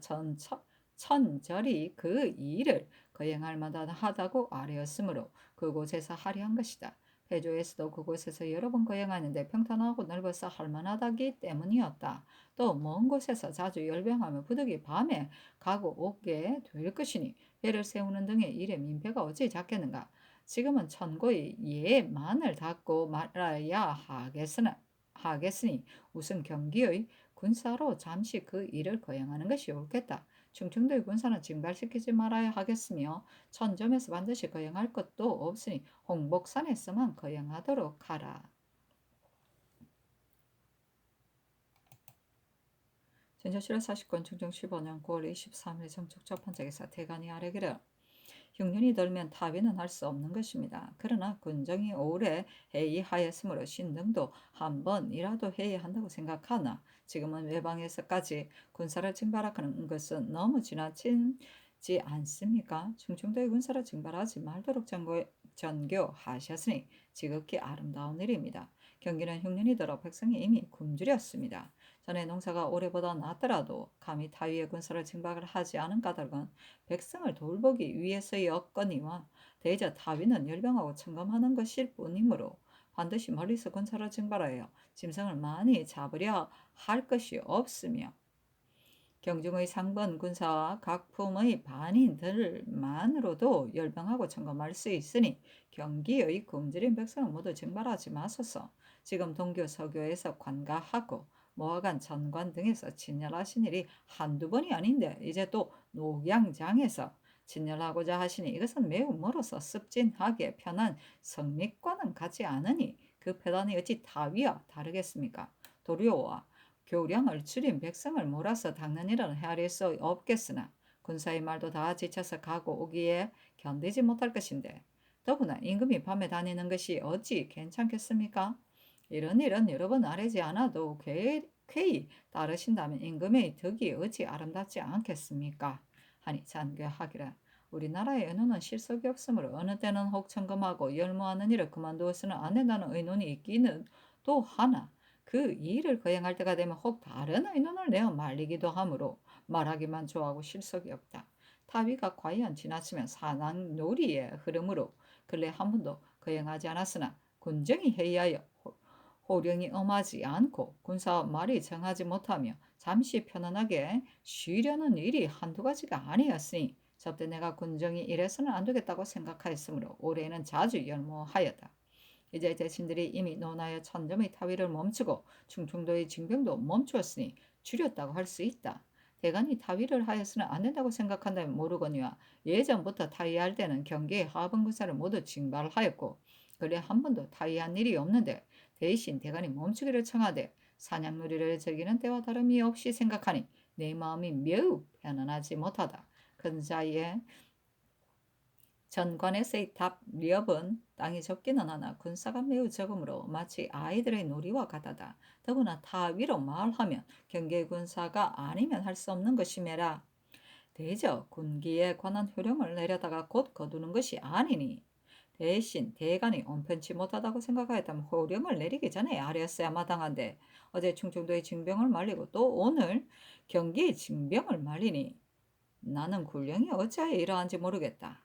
천절이 그 일을 거행할 만하다고 아뢰었으므로 그곳에서 하려 한 것이다. 회조에서도 그곳에서 여러 번 거행하는데 평탄하고 넓어서 할만하다기 때문이었다. 또 먼 곳에서 자주 열병하며 부득이 밤에 가고 오게 될 것이니 배를 세우는 등의 일에 민폐가 어찌 작겠는가. 지금은 천고의 예만을 닫고 말아야 하겠으니 우선 경기의 군사로 잠시 그 일을 거행하는 것이 옳겠다. 충청도의 군사는 징발시키지 말아야 하겠으며 천점에서 반드시 거행할 것도 없으니 홍복산에서만 거행하도록 하라. 진조실록 40권 중종 15년 9월 23일 정축 첫번째 기사 대간이 아래기를 흉년이 들면 타비는 할 수 없는 것입니다. 그러나 군정이 오래 회의하였으므로 신등도 한 번이라도 회의한다고 생각하나 지금은 외방에서까지 군사를 징발하는 것은 너무 지나치지 않습니까? 충청도의 군사를 징발하지 말도록 전교하셨으니 지극히 아름다운 일입니다. 경기는 흉년이 들어 백성이 이미 굶주렸습니다. 전에 농사가 올해보다 낫더라도 감히 타위의 군사를 징발을 하지 않은 까닭은 백성을 돌보기 위해서였거니와 대저 타위는 열병하고 청검하는 것일 뿐이므로 반드시 멀리서 군사를 징발하여 짐승을 많이 잡으려 할 것이 없으며 경중의 상번 군사와 각품의 반인들만으로도 열병하고 청검할 수 있으니 경기의 굶주린 백성은 모두 징발하지 마소서. 지금 동교 서교에서 관가하고 모하간 전관 등에서 진열하신 일이 한두 번이 아닌데 이제 또 녹양장에서 진열하고자 하시니 이것은 매우 멀어서 습진하게 편한 성립과는 같지 않으니 그 패단이 어찌 타위와 다르겠습니까? 도료와 교량을 줄인 백성을 몰아서 닦는 일은 헤아릴 수 없겠으나 군사의 말도 다 지쳐서 가고 오기에 견디지 못할 것인데 더구나 임금이 밤에 다니는 것이 어찌 괜찮겠습니까? 이런 일은 여러 번 아뢰지 않아도 쾌히 따르신다면 임금의 덕이 어찌 아름답지 않겠습니까? 하니 잔괴하기라. 우리나라의 의논은 실속이 없으므로 어느 때는 혹 청검하고 열무하는 일을 그만두어서는 안 된다는 의논이 있기는 또 하나 그 일을 거행할 때가 되면 혹 다른 의논을 내어 말리기도 하므로 말하기만 좋아하고 실속이 없다. 타위가 과연 지나치면 사낭놀이의 흐름으로 근래 한 번도 거행하지 않았으나 군정이 회의하여 호령이 엄하지 않고 군사 말이 정하지 못하며 잠시 편안하게 쉬려는 일이 한두 가지가 아니었으니 저때 내가 군정이 이래서는 안 되겠다고 생각하였으므로 올해는 자주 열모하였다. 이제 대신들이 이미 논하여 천점의 타위를 멈추고 충청도의 징병도 멈추었으니 줄였다고 할 수 있다. 대간이 타위를 하였으나 안 된다고 생각한다면 모르거니와 예전부터 타위할 때는 경계의 하분군사를 모두 징발하였고 그래 한 번도 타위한 일이 없는데 대신 대간이 멈추기를 청하되 사냥놀이를 즐기는 때와 다름이 없이 생각하니 내 마음이 매우 편안하지 못하다. 근사이에 전관에서의 답리업은 땅이 적기는 하나 군사가 매우 적으므로 마치 아이들의 놀이와 같다다. 더구나 타위로 말하면 경계 군사가 아니면 할 수 없는 것이매라. 대저 군기에 관한 효령을 내려다가 곧 거두는 것이 아니니 대신 대간이 온편치 못하다고 생각하였다면 호령을 내리기 전에 아뢰었어야 마땅한데 어제 충청도의 징병을 말리고 또 오늘 경기의 징병을 말리니 나는 굴령이 어찌하여 이러한지 모르겠다.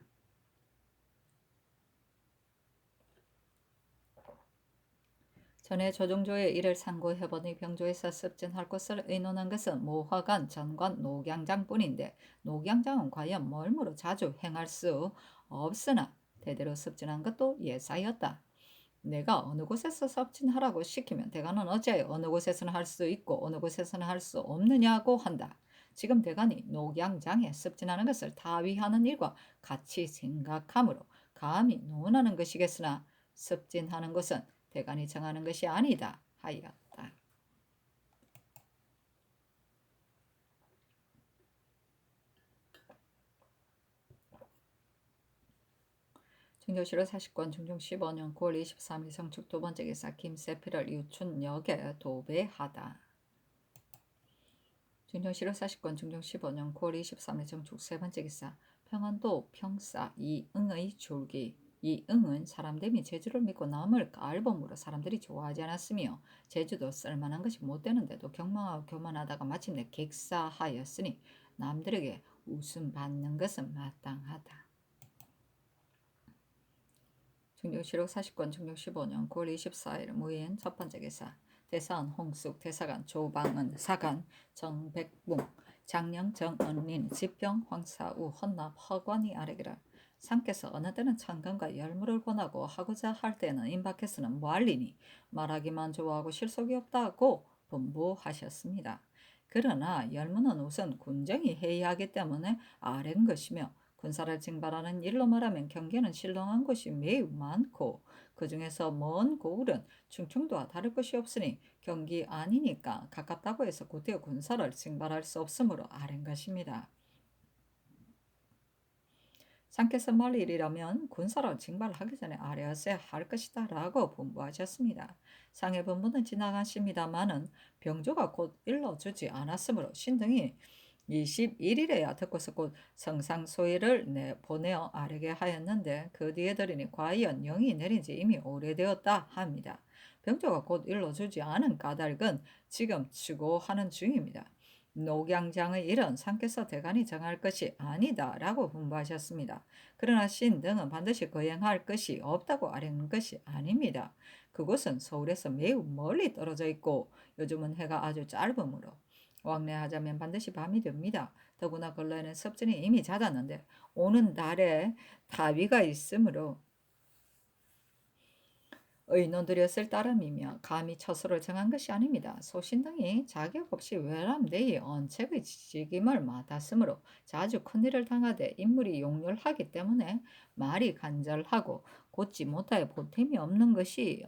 전에 조종조의 일을 상고해보니 병조에서 습진할 것을 의논한 것은 모화관, 전관, 녹양장뿐인데 녹양장은 과연 멀무로 자주 행할 수 없으나 대대로 습진한 것도 예사였다. 내가 어느 곳에서 섭진하라고 시키면 대간은 어찌하여 어느 곳에서는 할 수 있고 어느 곳에서는 할 수 없느냐고 한다. 지금 대간이 녹양장에 습진하는 것을 타위하는 일과 같이 생각하므로 감히 논하는 것이겠으나 습진하는 것은 대간이 정하는 것이 아니다 하였다. 중조실로 40권 중종 15년 9월 23일 성축 두 번째 기사 김세필을 유춘역에 도배하다. 중종실로 40권 중종 15년 9월 23일 정축 세 번째 기사 평안도 평사 이응의 줄기. 이응은 사람됨이 제주를 믿고 남을 깔범으로 사람들이 좋아하지 않았으며 제주도 쓸만한 것이 못 되는데도 경망하고 교만하다가 마침내 객사하였으니 남들에게 웃음 받는 것은 마땅하다. 중종실록 40권 중종 15년 9월 24일 무인 첫 번째 기사 대사원 홍숙 대사관 조방은 사관 정백붕 장령 정은린 지병 황사우 헌납 허관이 아래기라. 상께서 어느 때는 천금과 열무를 권하고 하고자 할 때는 임박해서는 무할리니 말하기만 좋아하고 실속이 없다고 분부하셨습니다. 그러나 열무는 우선 군정이 회의하기 때문에 아랜 것이며 군사를 징발하는 일로 말하면 경계는 실렁한 곳이 매우 많고 그 중에서 먼 고을은 충청도와 다를 것이 없으니 경기 아니니까 가깝다고 해서 곧이어 군사를 징발할 수 없으므로 아랜 것입니다. 상께서 말일이라면 군사를 징발하기 전에 아뢰었어야 할 것이다 라고 분부하셨습니다. 상의 분부는 지나갔습니다마는 병조가 곧 일러주지 않았으므로 신등이 21일에야 듣고서 곧 성상소위를 보내어 아뢰게 하였는데 그 뒤에 들으니 과연 영이 내린 지 이미 오래되었다 합니다. 병조가 곧 일러주지 않은 까닭은 지금 추고하는 중입니다. 녹양장의 일은 상께서 대간이 정할 것이 아니다 라고 분부하셨습니다. 그러나 신등은 반드시 거행할 것이 없다고 아뢰는 것이 아닙니다. 그곳은 서울에서 매우 멀리 떨어져 있고 요즘은 해가 아주 짧으므로 왕래하자면 반드시 밤이 됩니다. 더구나 근래에는 섭진이 이미 잦았는데 오는 달에 다위가 있으므로 의논드렸을 따름이며 감히 처소를 정한 것이 아닙니다. 소신등이 자격 없이 외람되이 언책의 지직임을 맡았으므로 자주 큰일을 당하되 인물이 용렬하기 때문에 말이 간절하고 곧지 못하여 보탬이 없는 것이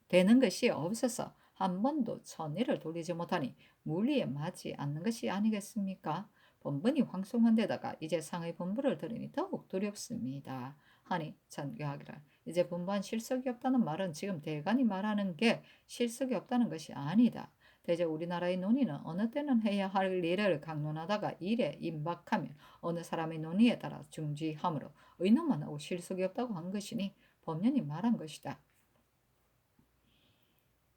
되는 것이 없어서 한 번도 천일을 돌리지 못하니 물리에 맞지 않는 것이 아니겠습니까? 본분이 황송한 데다가 이제 상의 분부를 들으니 더욱 두렵습니다. 하니 전교하기를 이제 분부한 실속이 없다는 말은 지금 대간이 말하는 게 실속이 없다는 것이 아니다. 대제 우리나라의 논의는 어느 때는 해야 할 일을 강론하다가 일에 임박하면 어느 사람의 논의에 따라 중지하므로 의논만 하고 실속이 없다고 한 것이니 법년이 말한 것이다.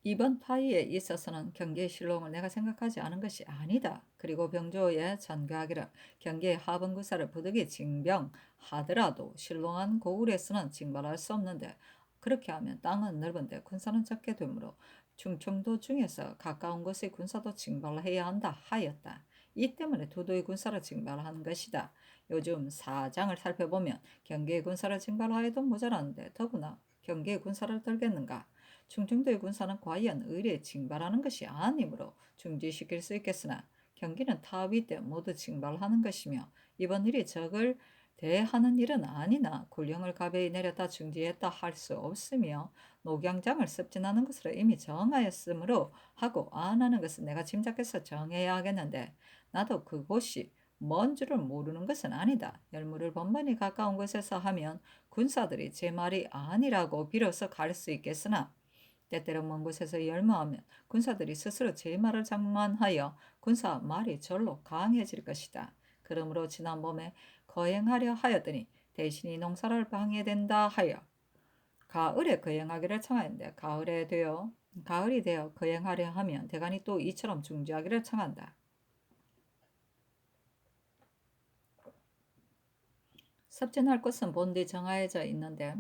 이번 파이에 있어서는 경계의 실롱을 내가 생각하지 않은 것이 아니다. 그리고 병조에 전교하기를 경계의 하분구사를 부득이 징병하더라도 실롱한 고을에서는 징발할 수 없는데 그렇게 하면 땅은 넓은데 군사는 적게 되므로 충청도 중에서 가까운 곳의 군사도 징발해야 한다 하였다. 이 때문에 도도의 군사를 징발하는 것이다. 요즘 사장을 살펴보면 경계의 군사를 징발하여도 모자라는데 더구나 경계의 군사를 떨겠는가? 충청도의 군사는 과연 의리에 징발하는 것이 아니므로 중지시킬 수 있겠으나 경기는 타위 때 모두 징발하는 것이며 이번 일이 적을 대하는 일은 아니나 군령을 가벼이 내렸다 중지했다 할 수 없으며 녹양장을 습진하는 것으로 이미 정하였으므로 하고 안 하는 것은 내가 짐작해서 정해야 하겠는데 나도 그곳이 먼 줄을 모르는 것은 아니다. 열무를 번번이 가까운 곳에서 하면 군사들이 제 말이 아니라고 비로소 갈 수 있겠으나 때때로 먼 곳에서 열무하면 군사들이 스스로 제 말을 장만하여 군사 말이 절로 강해질 것이다. 그러므로 지난 봄에 거행하려 하였더니 대신이 농사를 방해된다 하여 가을에 거행하기를 청하였는데 가을이 되어 거행하려 하면 대간이 또 이처럼 중지하기를 청한다. 섭진할 곳은 본디 정하여져 있는데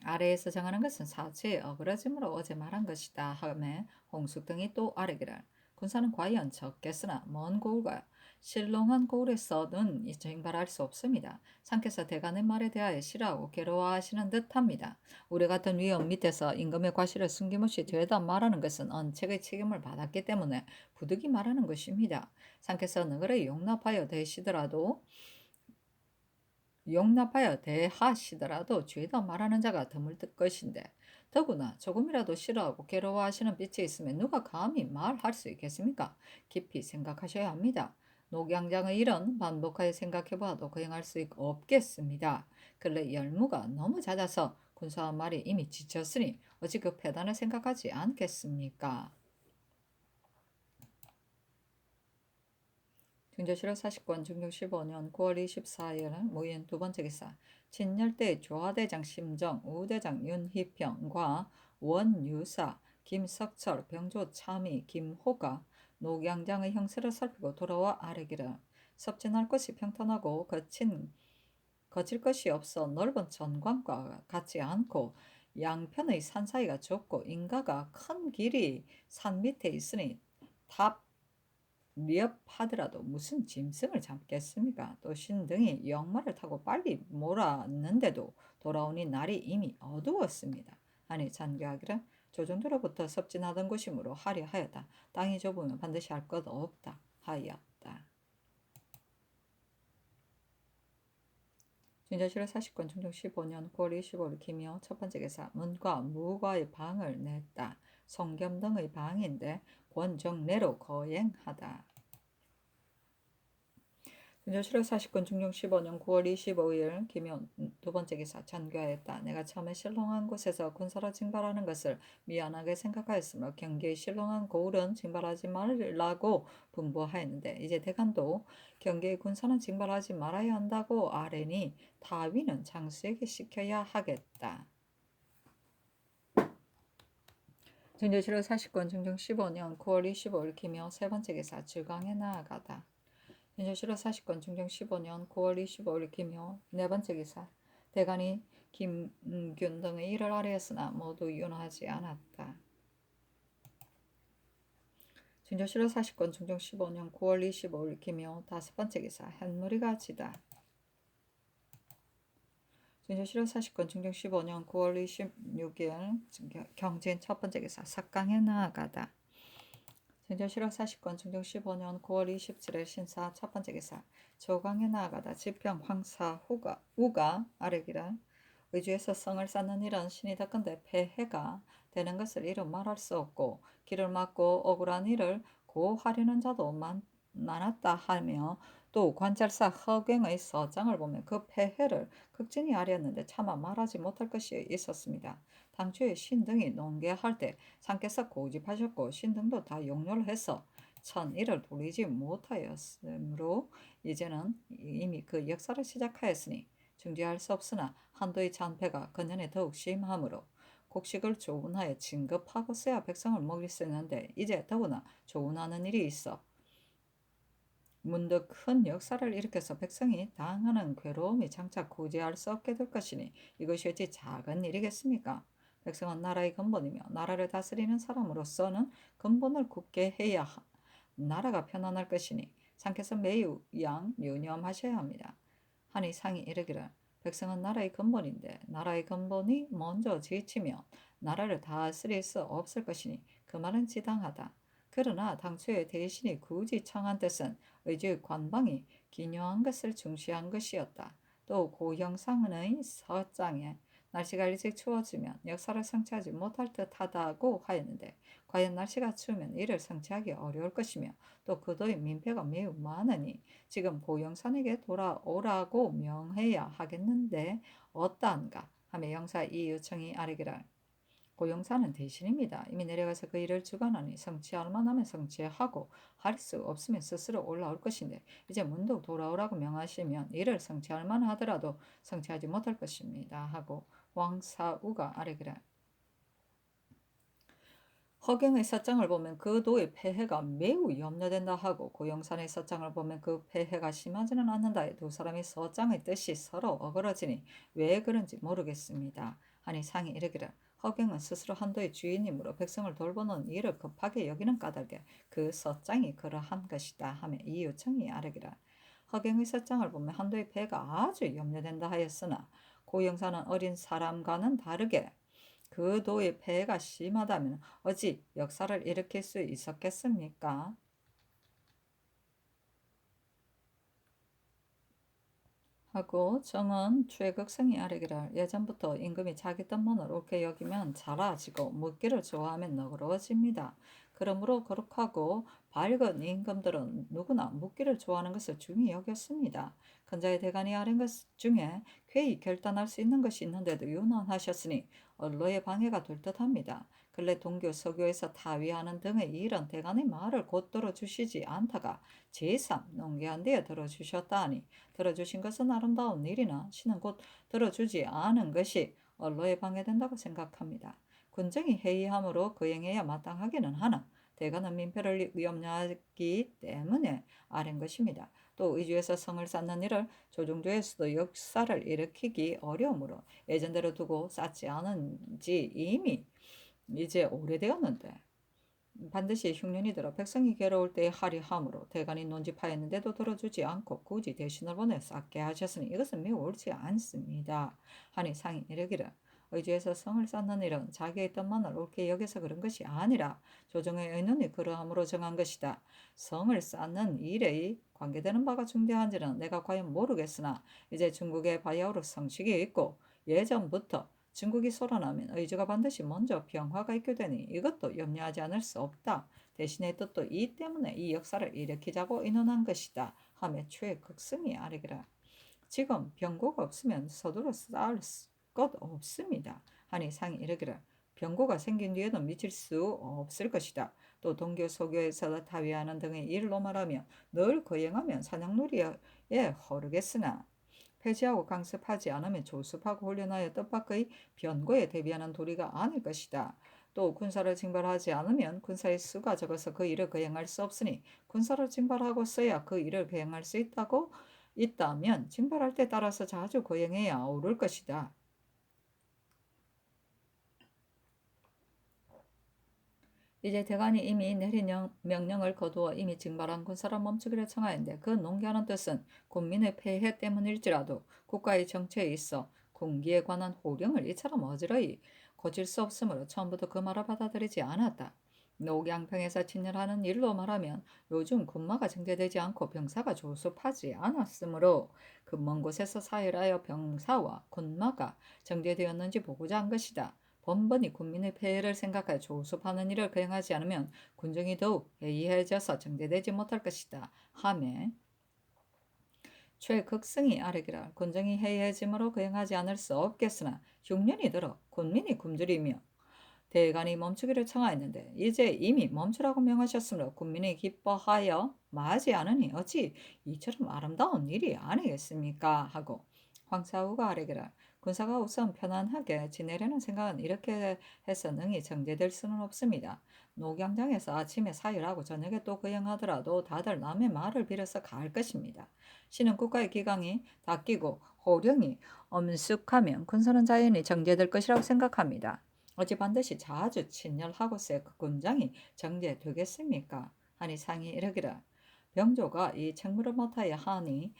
아래에서 정하는 것은 사체의 어그러짐으로 어제 말한 것이다 하며 홍숙 등이 또 아뢰기를 군사는 과연 적겠으나 먼 고을과 실롱한 고을에서는 쟁발할 수 없습니다. 상께서 대간의 말에 대하여 싫어하고 괴로워하시는 듯합니다. 우리 같은 위원 밑에서 임금의 과실을 숨김없이 죄다 말하는 것은 언책의 책임을 받았기 때문에 부득이 말하는 것입니다. 상께서 너그러 용납하여 대하시더라도 죄다 말하는 자가 드물 것인데 더구나 조금이라도 싫어하고 괴로워하시는 빛이 있으면 누가 감히 말할 수 있겠습니까? 깊이 생각하셔야 합니다. 녹양장의 일은 반복하여 생각해봐도 거행할 수 없겠습니다. 근래 열무가 너무 잦아서 군사한 말이 이미 지쳤으니 어찌 그 패단을 생각하지 않겠습니까? 중조실록 사시권 중종 15년 9월 24일 모인 두 번째 기사 진열대 조하대장 심정 우대장 윤희평과 원유사 김석철 병조 참의 김호가 녹양장의 형세를 살피고 돌아와 아뢰기를 섭진할 것이 평탄하고 거칠 것이 없어 넓은 전관과 같지 않고 양편의 산 사이가 좁고 인가가 큰 길이 산 밑에 있으니 답 위협하더라도 무슨 짐승을 잡겠습니까? 또 신등이 역마를 타고 빨리 몰았는데도 돌아오니 날이 이미 어두웠습니다. 아니 잔교하기를 조정도로부터 섭진하던 곳이므로 하려 하였다. 땅이 좁으면 반드시 할 것 없다 하였다. 진저실록 40권 중종 15년 9월 25일 기묘 첫 번째 기사 문과 무과의 방을 냈다. 성겸 등의 방인데 권정내로 거행하다. 진저실록 40권 중종 15년 9월 25일 기묘 두 번째 기사 전교하였다. 내가 처음에 실롱한 곳에서 군사로 징발하는 것을 미안하게 생각하였으므로 경계의 실롱한 고을은 징발하지 말라고 분부하였는데 이제 대간도 경계의 군사는 징발하지 말아야 한다고 아뢰니 다위는 장수에게 시켜야 하겠다. 진저실록 40권 중종 15년 9월 25일 기묘 세 번째 기사 주강에 나아가다. 진저실록 40권 중종 15년 9월 25일 기묘 네 번째 기사 대간이 김균 등의 일을 아뢰었으나 모두 윤하지 않았다. 진저실록 40권 중종 15년 9월 25일 기묘 다섯 번째 기사 햇무리가 지다. 진저실록 40권 중종 15년 9월 26일 경진 첫 번째 기사 삭강에 나아가다. 진저실록 40권 중종 15년 9월 27일 신사 첫 번째 기사 조강에 나아가다 지평 황사 우가 아뢰기를 의주에서 성을 쌓는 일은 신이 덕건데 폐해가 되는 것을 이루 말할 수 없고 길을 막고 억울한 일을 고하려는 자도 많았다 하며 또 관찰사 허갱의 서장을 보면 그 폐해를 극진히 아뢰었는데 차마 말하지 못할 것이 있었습니다. 당초에 신등이 농계할 때 상께서 고집하셨고 신등도 다 용료를 해서 천일을 돌리지 못하였으므로 이제는 이미 그 역사를 시작하였으니 중지할 수 없으나 한도의 잔패가 근년에 더욱 심하므로 곡식을 조운하에 진급하고서야 백성을 먹일 수 있는데 이제 더구나 조운하는 일이 있어 문득 큰 역사를 일으켜서 백성이 당하는 괴로움이 장차 구제할 수 없게 될 것이니 이것이 어찌 작은 일이겠습니까? 백성은 나라의 근본이며 나라를 다스리는 사람으로서는 근본을 굳게 해야 나라가 편안할 것이니 상께서 매우 유념하셔야 합니다. 하니 상이 이르기를 백성은 나라의 근본인데 나라의 근본이 먼저 지치면 나라를 다스릴 수 없을 것이니 그 말은 지당하다. 그러나 당초에 대신이 굳이 청한 뜻은 의주의 관방이 기묘한 것을 중시한 것이었다. 또 고형상의 서장에 날씨가 일찍 추워지면 역사를 성취하지 못할 듯하다고 하였는데 과연 날씨가 추우면 이를 성취하기 어려울 것이며 또 그도의 민폐가 매우 많으니 지금 고영산에게 돌아오라고 명해야 하겠는데 어떠한가 하며 영사 이 요청이 아뢰기를 고용사는 대신입니다. 이미 내려가서 그 일을 주관하니 성취할 만하면 성취하고 할 수 없으면 스스로 올라올 것인데 이제 문득 돌아오라고 명하시면 일을 성취할 만하더라도 성취하지 못할 것입니다. 하고 왕사우가 아뢰기를 허경의 서장을 보면 그 도의 폐해가 매우 염려된다 하고 고영산의 서장을 보면 그 폐해가 심하지는 않는다에 두 사람이 서장의 뜻이 서로 어그러지니 왜 그런지 모르겠습니다. 하니 상이 이르기를 허경은 스스로 한도의 주인이므로 백성을 돌보는 일을 급하게 여기는 까닭에 그 서장이 그러한 것이다 하며 이 요청이 아르기를 허경의 서장을 보면 한도의 폐해가 아주 염려된다 하였으나 고영산은 어린 사람과는 다르게 그 도의 폐해가 심하다면 어찌 역사를 일으킬 수 있었겠습니까? 하고 정은 최극성이 아뢰기를 예전부터 임금이 자기 뜻만을 옳게 여기면 잘아지고 묻기를 좋아하면 너그러워집니다. 그러므로 거룩하고 밝은 임금들은 누구나 묻기를 좋아하는 것을 중히 여겼습니다. 근자의 대간이 아뢰는 것 중에 쾌히 결단할 수 있는 것이 있는데도 유난하셨으니 언로의 방해가 될 듯합니다. 근래 동교 서교에서 타위하는 등의 이런 대간의 말을 곧 들어주시지 않다가 제3 농계한 데에 들어주셨다 하니 들어주신 것은 아름다운 일이나 신은 곧 들어주지 않은 것이 언로에 방해된다고 생각합니다. 군정이 해이함으로 거행해야 마땅하기는 하나 대가는 민폐를 염려하기 때문에 아랜 것입니다. 또 의주에서 성을 쌓는 일을 조정조에서도 역사를 일으키기 어려우므로 예전대로 두고 쌓지 않은지 이미 이제 오래되었는데 반드시 흉년이 들어 백성이 괴로울 때에 하리 함으로 대간이 논지파였는데도 들어주지 않고 굳이 대신을 보내 쌓게 하셨으니 이것은 매우 옳지 않습니다. 하니 상이 이르기를 의지에서 성을 쌓는 일은 자기의 뜻만을 옳게 여겨서 그런 것이 아니라 조정의 의논이 그러함으로 정한 것이다. 성을 쌓는 일에 관계되는 바가 중대한지는 내가 과연 모르겠으나 이제 중국의 바야흐로 성식이 있고 예전부터 중국이 sol어나면 의주가 반드시 먼저 병화가 있게 되니 이것도 염려하지 않을 수 없다. 대신의 뜻도 이 때문에 이 역사를 일으키자고 의논한 것이다. 하며 최극성이 아뢰기라. 지금 병고가 없으면 서두러 쌓을 것 없습니다. 하니 상이 이르기를 병고가 생긴 뒤에도 미칠 수 없을 것이다. 또 동교 소교에서 다위하는 등의 일로 말하며 늘 거행하면 사냥놀이에 허르겠으나 폐지하고 강습하지 않으면 조습하고 훈련하여 뜻밖의 변고에 대비하는 도리가 아닐 것이다. 또 군사를 징발하지 않으면 군사의 수가 적어서 그 일을 거행할 수 없으니 군사를 징발하고 써야 그 일을 거행할 수 있다면 징발할 때 따라서 자주 거행해야 오를 것이다. 이제 대간이 이미 내린 명령을 거두어 이미 징발한 군사를 멈추기를 청하였는데 그 농기하는 뜻은 국민의 폐해 때문일지라도 국가의 정체에 있어 군기에 관한 호령을 이처럼 어지러이 고칠 수 없으므로 처음부터 그 말을 받아들이지 않았다. 녹양평에서 친일하는 일로 말하면 요즘 군마가 정제되지 않고 병사가 조습하지 않았으므로 그 먼 곳에서 사일하여 병사와 군마가 정제되었는지 보고자 한 것이다. 번번이 국민의 폐해를 생각하여 조습하는 일을 거행하지 않으면 군정이 더욱 해이해져서 정제되지 못할 것이다. 하매 최극성이 아뢰기를 군정이 해이해짐으로 거행하지 않을 수 없겠으나 흉년이 들어 군민이 굶주리며 대간이 멈추기를 청하였는데 이제 이미 멈추라고 명하셨으므로 군민이 기뻐하여 마지 않으니 어찌 이처럼 아름다운 일이 아니겠습니까? 하고 황사우가 아뢰기를 군사가 우선 편안하게 지내려는 생각은 이렇게 해서 능히 정제될 수는 없습니다. 녹양장에서 아침에 사열하고 저녁에 또 거행하더라도 다들 남의 말을 빌어서 갈 것입니다. 신은 국가의 기강이 닦이고 호령이 엄숙하면 군사는 자연히 정제될 것이라고 생각합니다. 어찌 반드시 자주 친열하고서 그 군장이 정제되겠습니까? 하니 상이 이르기를 병조가 이 책무를 못하여 하니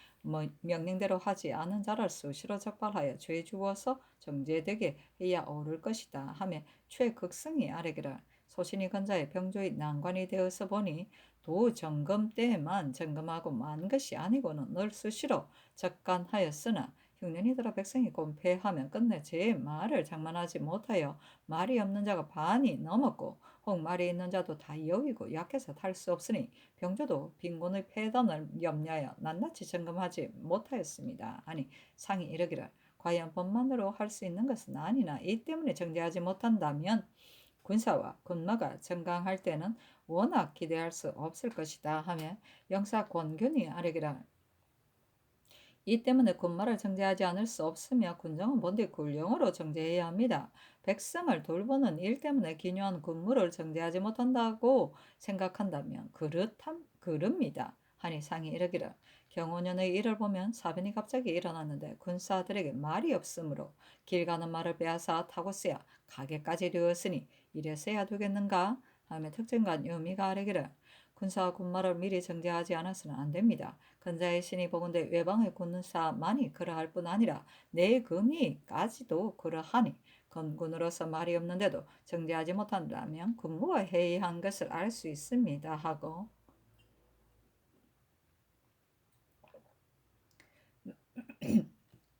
명령대로 하지 않은 자를 수시로 적발하여 죄 주어서 정죄되게 해야 옳을 것이다 하며 최극성이 아뢰기를 소신이 건자의 병조의 난관이 되어서 보니 도 점검 때에만 점검하고 만 것이 아니고는 늘 수시로 적간하였으나 흉년이 들어 백성이 곤패하면 끝내 제 말을 장만하지 못하여 말이 없는 자가 반이 넘었고 혹 말이 있는 자도 다 여위고 약해서 탈 수 없으니 병조도 빈곤의 폐단을 염려하여 낱낱이 점검하지 못하였습니다. 아니 상이 이르기를 과연 법만으로 할 수 있는 것은 아니나 이 때문에 정죄하지 못한다면 군사와 군마가 정강할 때는 워낙 기대할 수 없을 것이다 하며 영사 권균이 아뢰기를 이 때문에 군마를 정제하지 않을 수 없으며 군정은 본디 군령으로 정제해야 합니다. 백성을 돌보는 일 때문에 기묘한 군무를 정제하지 못한다고 생각한다면 그릅니다. 하니 상이 이르기를 경호년의 일을 보면 사변이 갑자기 일어났는데 군사들에게 말이 없으므로 길 가는 말을 빼앗아 타고서야 가게까지 되었으니 이래서야 되겠는가 하며 특정간 의미가 아뢰기를 군사와 군마를 미리 정제하지 않아서는 안 됩니다. 근자의 신이 보건대 외방의 군사만이 그러할 뿐 아니라 내 금이까지도 그러하니 건군으로서 말이 없는데도 정제하지 못한다면 군무가 해이한 것을 알 수 있습니다 하고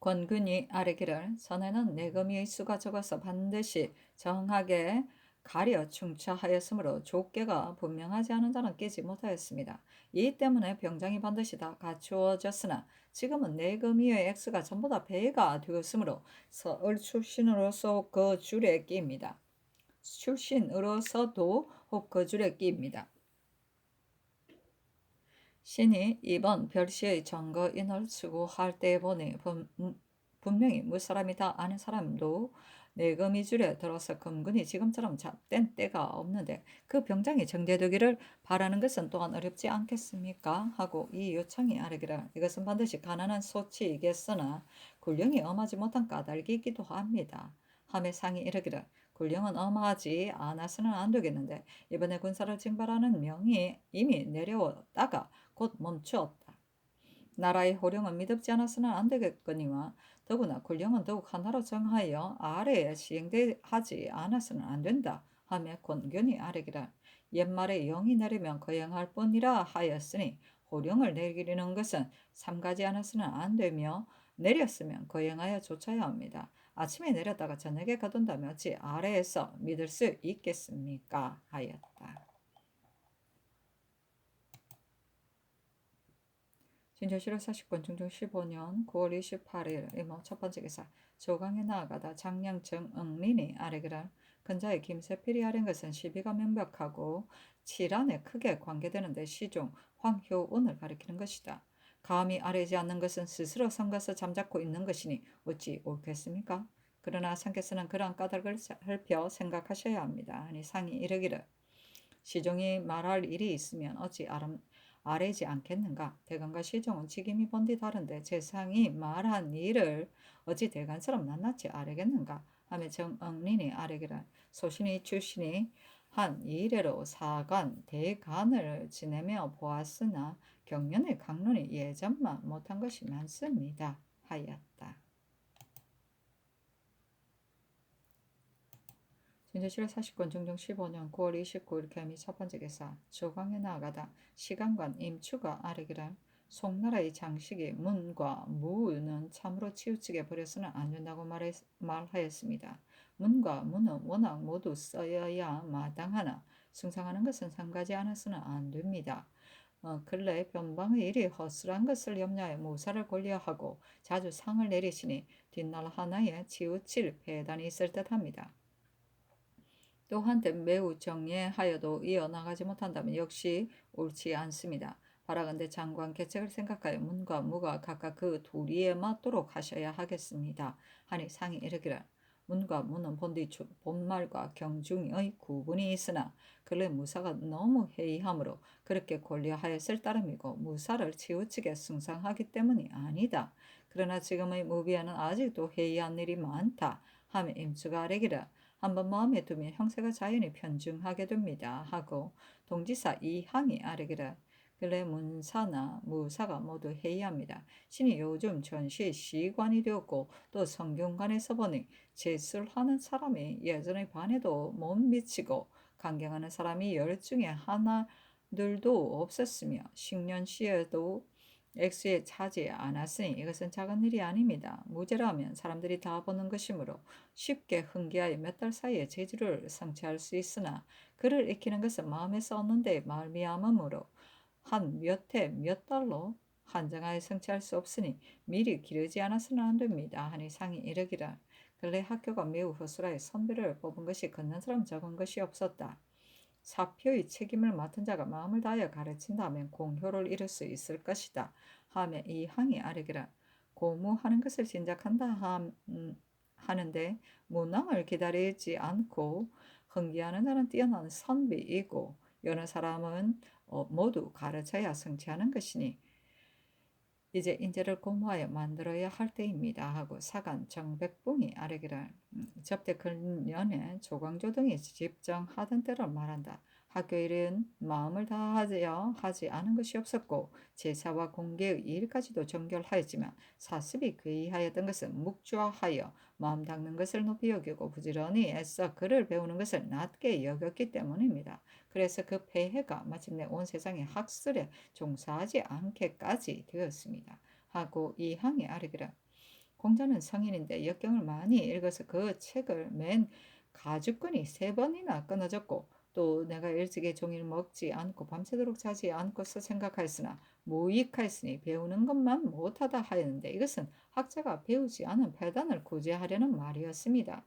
권근이 아뢰기를 선에는 내금이의 수가 적어서 반드시 정하게 가려 충처하였으므로 족계가 분명하지 않은 자는 깨지 못하였습니다. 이 때문에 병장이 반드시 다 갖추어졌으나 지금은 내금이의 액수가 전부 다 배가 되었으므로 서울 출신으로서 그 줄에 끼입니다. 출신으로서도 혹 그 줄에 끼입니다. 신이 이번 별시의 정거인을 수고할 때 보니 분명히 무사람이 다 아는 사람도 내금이줄에 들어서 금근이 지금처럼 잡된 때가 없는데 그 병장이 정제되기를 바라는 것은 또한 어렵지 않겠습니까? 하고 이 요청이 아뢰기를 이것은 반드시 가난한 소치이겠으나 군령이 엄하지 못한 까닭이기도 합니다. 하며 상이 이르기를 군령은 엄하지 않아서는 안 되겠는데 이번에 군사를 징발하는 명이 이미 내려왔다가 곧 멈추었다. 나라의 호령은 믿업지 않아서는 안 되겠거니와 더구나 군령은 더욱 하나로 정하여 아래에 시행하지 않아서는 안 된다 하며 권견이 아뢰기를 옛말에 영이 내리면 거행할 뿐이라 하였으니 호령을 내리는 것은 삼가지 않아서는 안 되며 내렸으면 거행하여 좇아야 합니다. 아침에 내렸다가 저녁에 거둔다면 어찌 아래에서 믿을 수 있겠습니까? 하였다. 진조실록 40권 중종 15년 9월 28일 이모 첫 번째 기사 조강에 나아가다 장량 정응린이 아뢰기를 근자의 김세필이 아뢰는 것은 시비가 명백하고 칠안에 크게 관계되는데 시종 황효운을 가리키는 것이다. 감히 아뢰지 않는 것은 스스로 성가서 잠자코 있는 것이니 어찌 옳겠습니까? 그러나 상께서는 그러한 까닭을 살펴 생각하셔야 합니다. 아니 상이 이르기를 시종이 말할 일이 있으면 어찌 아뢰지 않겠는가? 대간과 시종은 직임이 본디 다른데 재상이 말한 일을 어찌 대간처럼 낱낱이 아뢰겠는가? 하며 정응린이 아뢰기를 소신이 출신이 한 이래로 사간, 대간을 지내며 보았으나 경륜의 강론이 예전만 못한 것이 많습니다. 하였다. 진조실록 40권 중종 15년 9월 29일 개미 첫 번째 기사 조강에 나아가다 시간관 임추가 아뢰기를 송나라의 장식이 문과 무는 참으로 치우치게 버려서는 안 된다고 말하였습니다. 문과 무는 워낙 모두 써야 마땅하나 숭상하는 것은 상가지 않아서는 안 됩니다. 근래 변방의 일이 허술한 것을 염려하여 무사를 권리하고 자주 상을 내리시니 뒷날 하나에 치우칠 배단이 있을 듯합니다. 또 한때 매우 정예하여도 이어나가지 못한다면 역시 옳지 않습니다. 바라건대 장관 계책을 생각하여 문과 무가 각각 그 도리에 맞도록 하셔야 하겠습니다. 하니 상이 이르기를 문과 무는 본말과 경중의 구분이 있으나 근래 무사가 너무 해이하므로 그렇게 권리하였을 따름이고 무사를 치우치게 숭상하기 때문이 아니다. 그러나 지금의 무비에는 아직도 해이한 일이 많다. 하며 임수가 아뢰기를 한번 마음에 두면 형세가 자연히 편중하게 됩니다. 하고 동지사 이항이 아뢰기를 근래 문사나 무사가 모두 해이합니다. 신이 요즘 전시의 시관이 되었고 또 성균관에서 보니 제술하는 사람이 예전에 반에도 못 미치고 강경하는 사람이 열 중에 하나들도 없었으며 식년시에도 액수에 차지 않았으니 이것은 작은 일이 아닙니다. 무죄라면 사람들이 다 보는 것이므로 쉽게 흥기하여 몇 달 사이에 재주를 성취할 수 있으나 그를 익히는 것은 마음에 썼는 데 말미암으므로 한 몇 해 몇 달로 한정하여 성취할 수 없으니 미리 기르지 않아서는 안 됩니다. 하니 상이 이르기라 근래 학교가 매우 허술하여 선배를 뽑은 것이 걷는 사람 적은 것이 없었다. 사표의 책임을 맡은 자가 마음을 다하여 가르친다면 공효를 이룰 수 있을 것이다. 하며 이 항이 아뢰기라 고무하는 것을 진작한다 하는데 문왕을 기다리지 않고 흥기하는 자는 뛰어난 선비이고 여러 사람은 모두 가르쳐야 성취하는 것이니 이제 인재를 고무하여 만들어야 할 때입니다. 하고 사간 정백붕이 아뢰기를 접대 근년에 조광조 등이 집정하던 때를 말한다. 학교 일은 마음을 다하여 하지 않은 것이 없었고 제사와 공개의 일까지도 정결하였지만 사습이 괴이하였던 것은 묵주하여 마음 닦는 것을 높이 여기고 부지런히 애써 글을 배우는 것을 낮게 여겼기 때문입니다. 그래서 그 폐해가 마침내 온 세상의 학술에 종사하지 않게까지 되었습니다. 하고 이 항이 아뢰기를 공자는 성인인데 역경을 많이 읽어서 그 책을 맨 가죽끈이 3번이나 끊어졌고 또 내가 일찍이 종일 먹지 않고 밤새도록 자지 않고서 생각하였으나 무익하였으니 배우는 것만 못하다 하였는데 이것은 학자가 배우지 않은 패단을 구제하려는 말이었습니다.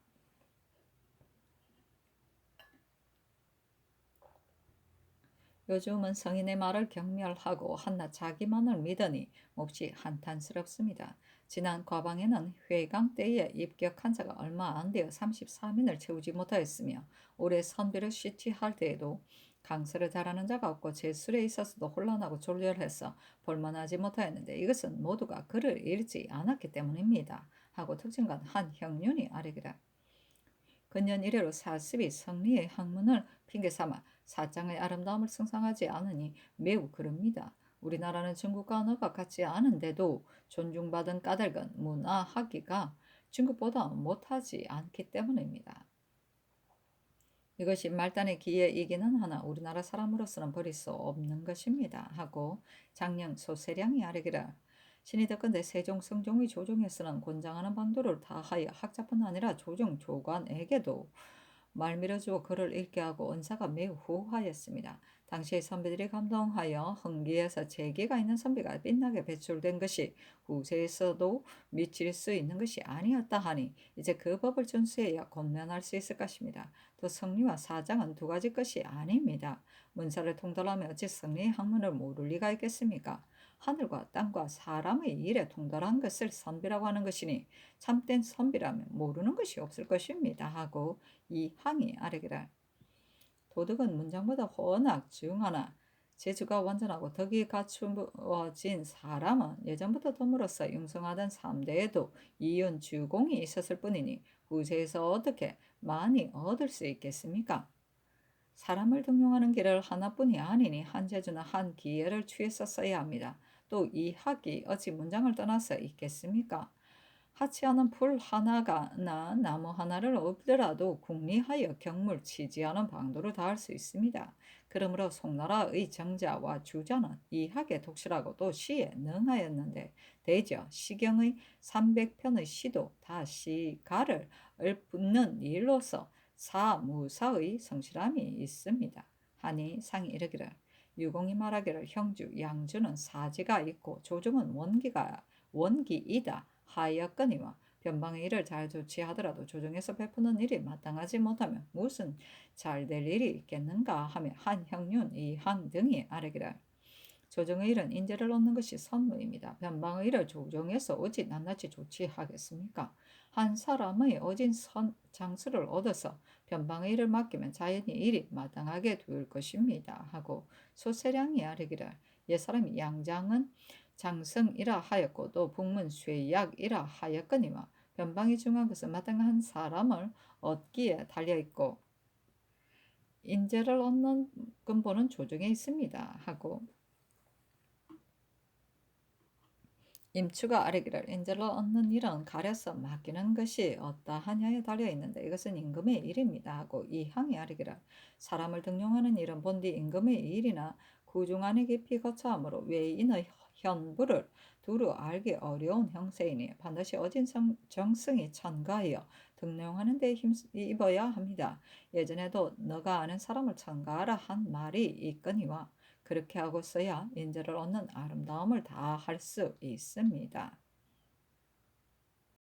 요즘은 성인의 말을 경멸하고 한낱 자기만을 믿으니 몹시 한탄스럽습니다. 지난 과방에는 회강 때에 입격한 자가 얼마 안 되어 33인을 채우지 못하였으며 올해 선비를 시티할 때에도 강서를 잘하는 자가 없고 제술에 있어서도 혼란하고 졸렬해서 볼만하지 못하였는데 이것은 모두가 글을 읽지 않았기 때문입니다. 하고 특징관 한형륜이 아뢰기라 근년 이래로 사습이 성리의 학문을 핑계삼아 사장의 아름다움을 승상하지 않으니 매우 그릅니다. 우리나라는 중국과 언어가 같지 않은데도 존중받은 까닭은 문화학위가 중국보다 못하지 않기 때문입니다. 이것이 말단의 기회이기는 하나 우리나라 사람으로서는 버릴 수 없는 것입니다. 하고 장령 소세량이 아뢰기라 신이 덕건대 세종 성종의 조정에서는 권장하는 방도를 다하여 학자뿐 아니라 조정 조관에게도 말밀어주어 글을 읽게 하고 은사가 매우 후하였습니다. 당시의 선비들이 감동하여 흥기에서 재기가 있는 선비가 빛나게 배출된 것이 후세에서도 미칠 수 있는 것이 아니었다 하니 이제 그 법을 준수해야 권면할 수 있을 것입니다. 또 성리와 사장은 두 가지 것이 아닙니다. 문사를 통달하며 어찌 성리의 학문을 모를 리가 있겠습니까? 하늘과 땅과 사람의 일에 통달한 것을 선비라고 하는 것이니 참된 선비라면 모르는 것이 없을 것입니다. 하고 이 항이 아뢰기를 도덕은 문장보다 워낙 중하나 재주가 완전하고 덕이 갖추어진 사람은 예전부터 덤으로써 융성하던 3대에도 이윤 주공이 있었을 뿐이니 후세에서 어떻게 많이 얻을 수 있겠습니까? 사람을 등용하는 길을 하나뿐이 아니니 한 재주나 한 기회를 취해서 써야 합니다. 또 이 학이 어찌 문장을 떠나서 있겠습니까? 하치하는 풀 하나가나 나무 하나를 얻더라도 궁리하여 경물 치지하는 방도로 다할 수 있습니다. 그러므로 송나라의 정자와 주자는 이 학에 독실하고 시에 능하였는데 대저 시경의 300편의 시도 다 시가를 읊는 일로서 사무사의 성실함이 있습니다. 하니 상이 이르기를 유공이 말하기를 형주 양주는 사지가 있고 조정은 원기이다 하였거니와 변방의 일을 잘 조치하더라도 조정에서 베푸는 일이 마땅하지 못하면 무슨 잘 될 일이 있겠는가 하며 한형륜 이항 등이 아뢰기를 조정의 일은 인재를 얻는 것이 선무입니다. 변방의 일을 조정해서 어찌 낱낱이 조치하겠습니까? 한 사람의 어진 장수를 얻어서 변방의 일을 맡기면 자연히 일이 마땅하게 될 것입니다. 하고 소세량이 아뢰기를 옛사람이 양장은 장성이라 하였고 또 북문 쇠약이라 하였거니와 변방이 중요한 것은 마땅한 사람을 얻기에 달려있고 인재를 얻는 근본은 조정에 있습니다. 하고 임추가 아뢰기를 인재를 얻는 일은 가려서 맡기는 것이 어떠하냐에 달려있는데 이것은 임금의 일입니다. 하고 이항이 아뢰기를 사람을 등용하는 일은 본디 임금의 일이나 구중 안에 깊이 거처하므로 외인의 현부를 두루 알기 어려운 형세이니 반드시 어진 정승이 첨가하여 등용하는 데 힘입어야 합니다. 예전에도 너가 아는 사람을 첨가하라 한 말이 있거니와 그렇게 하고 써야 인재를 얻는 아름다움을 다 할 수 있습니다.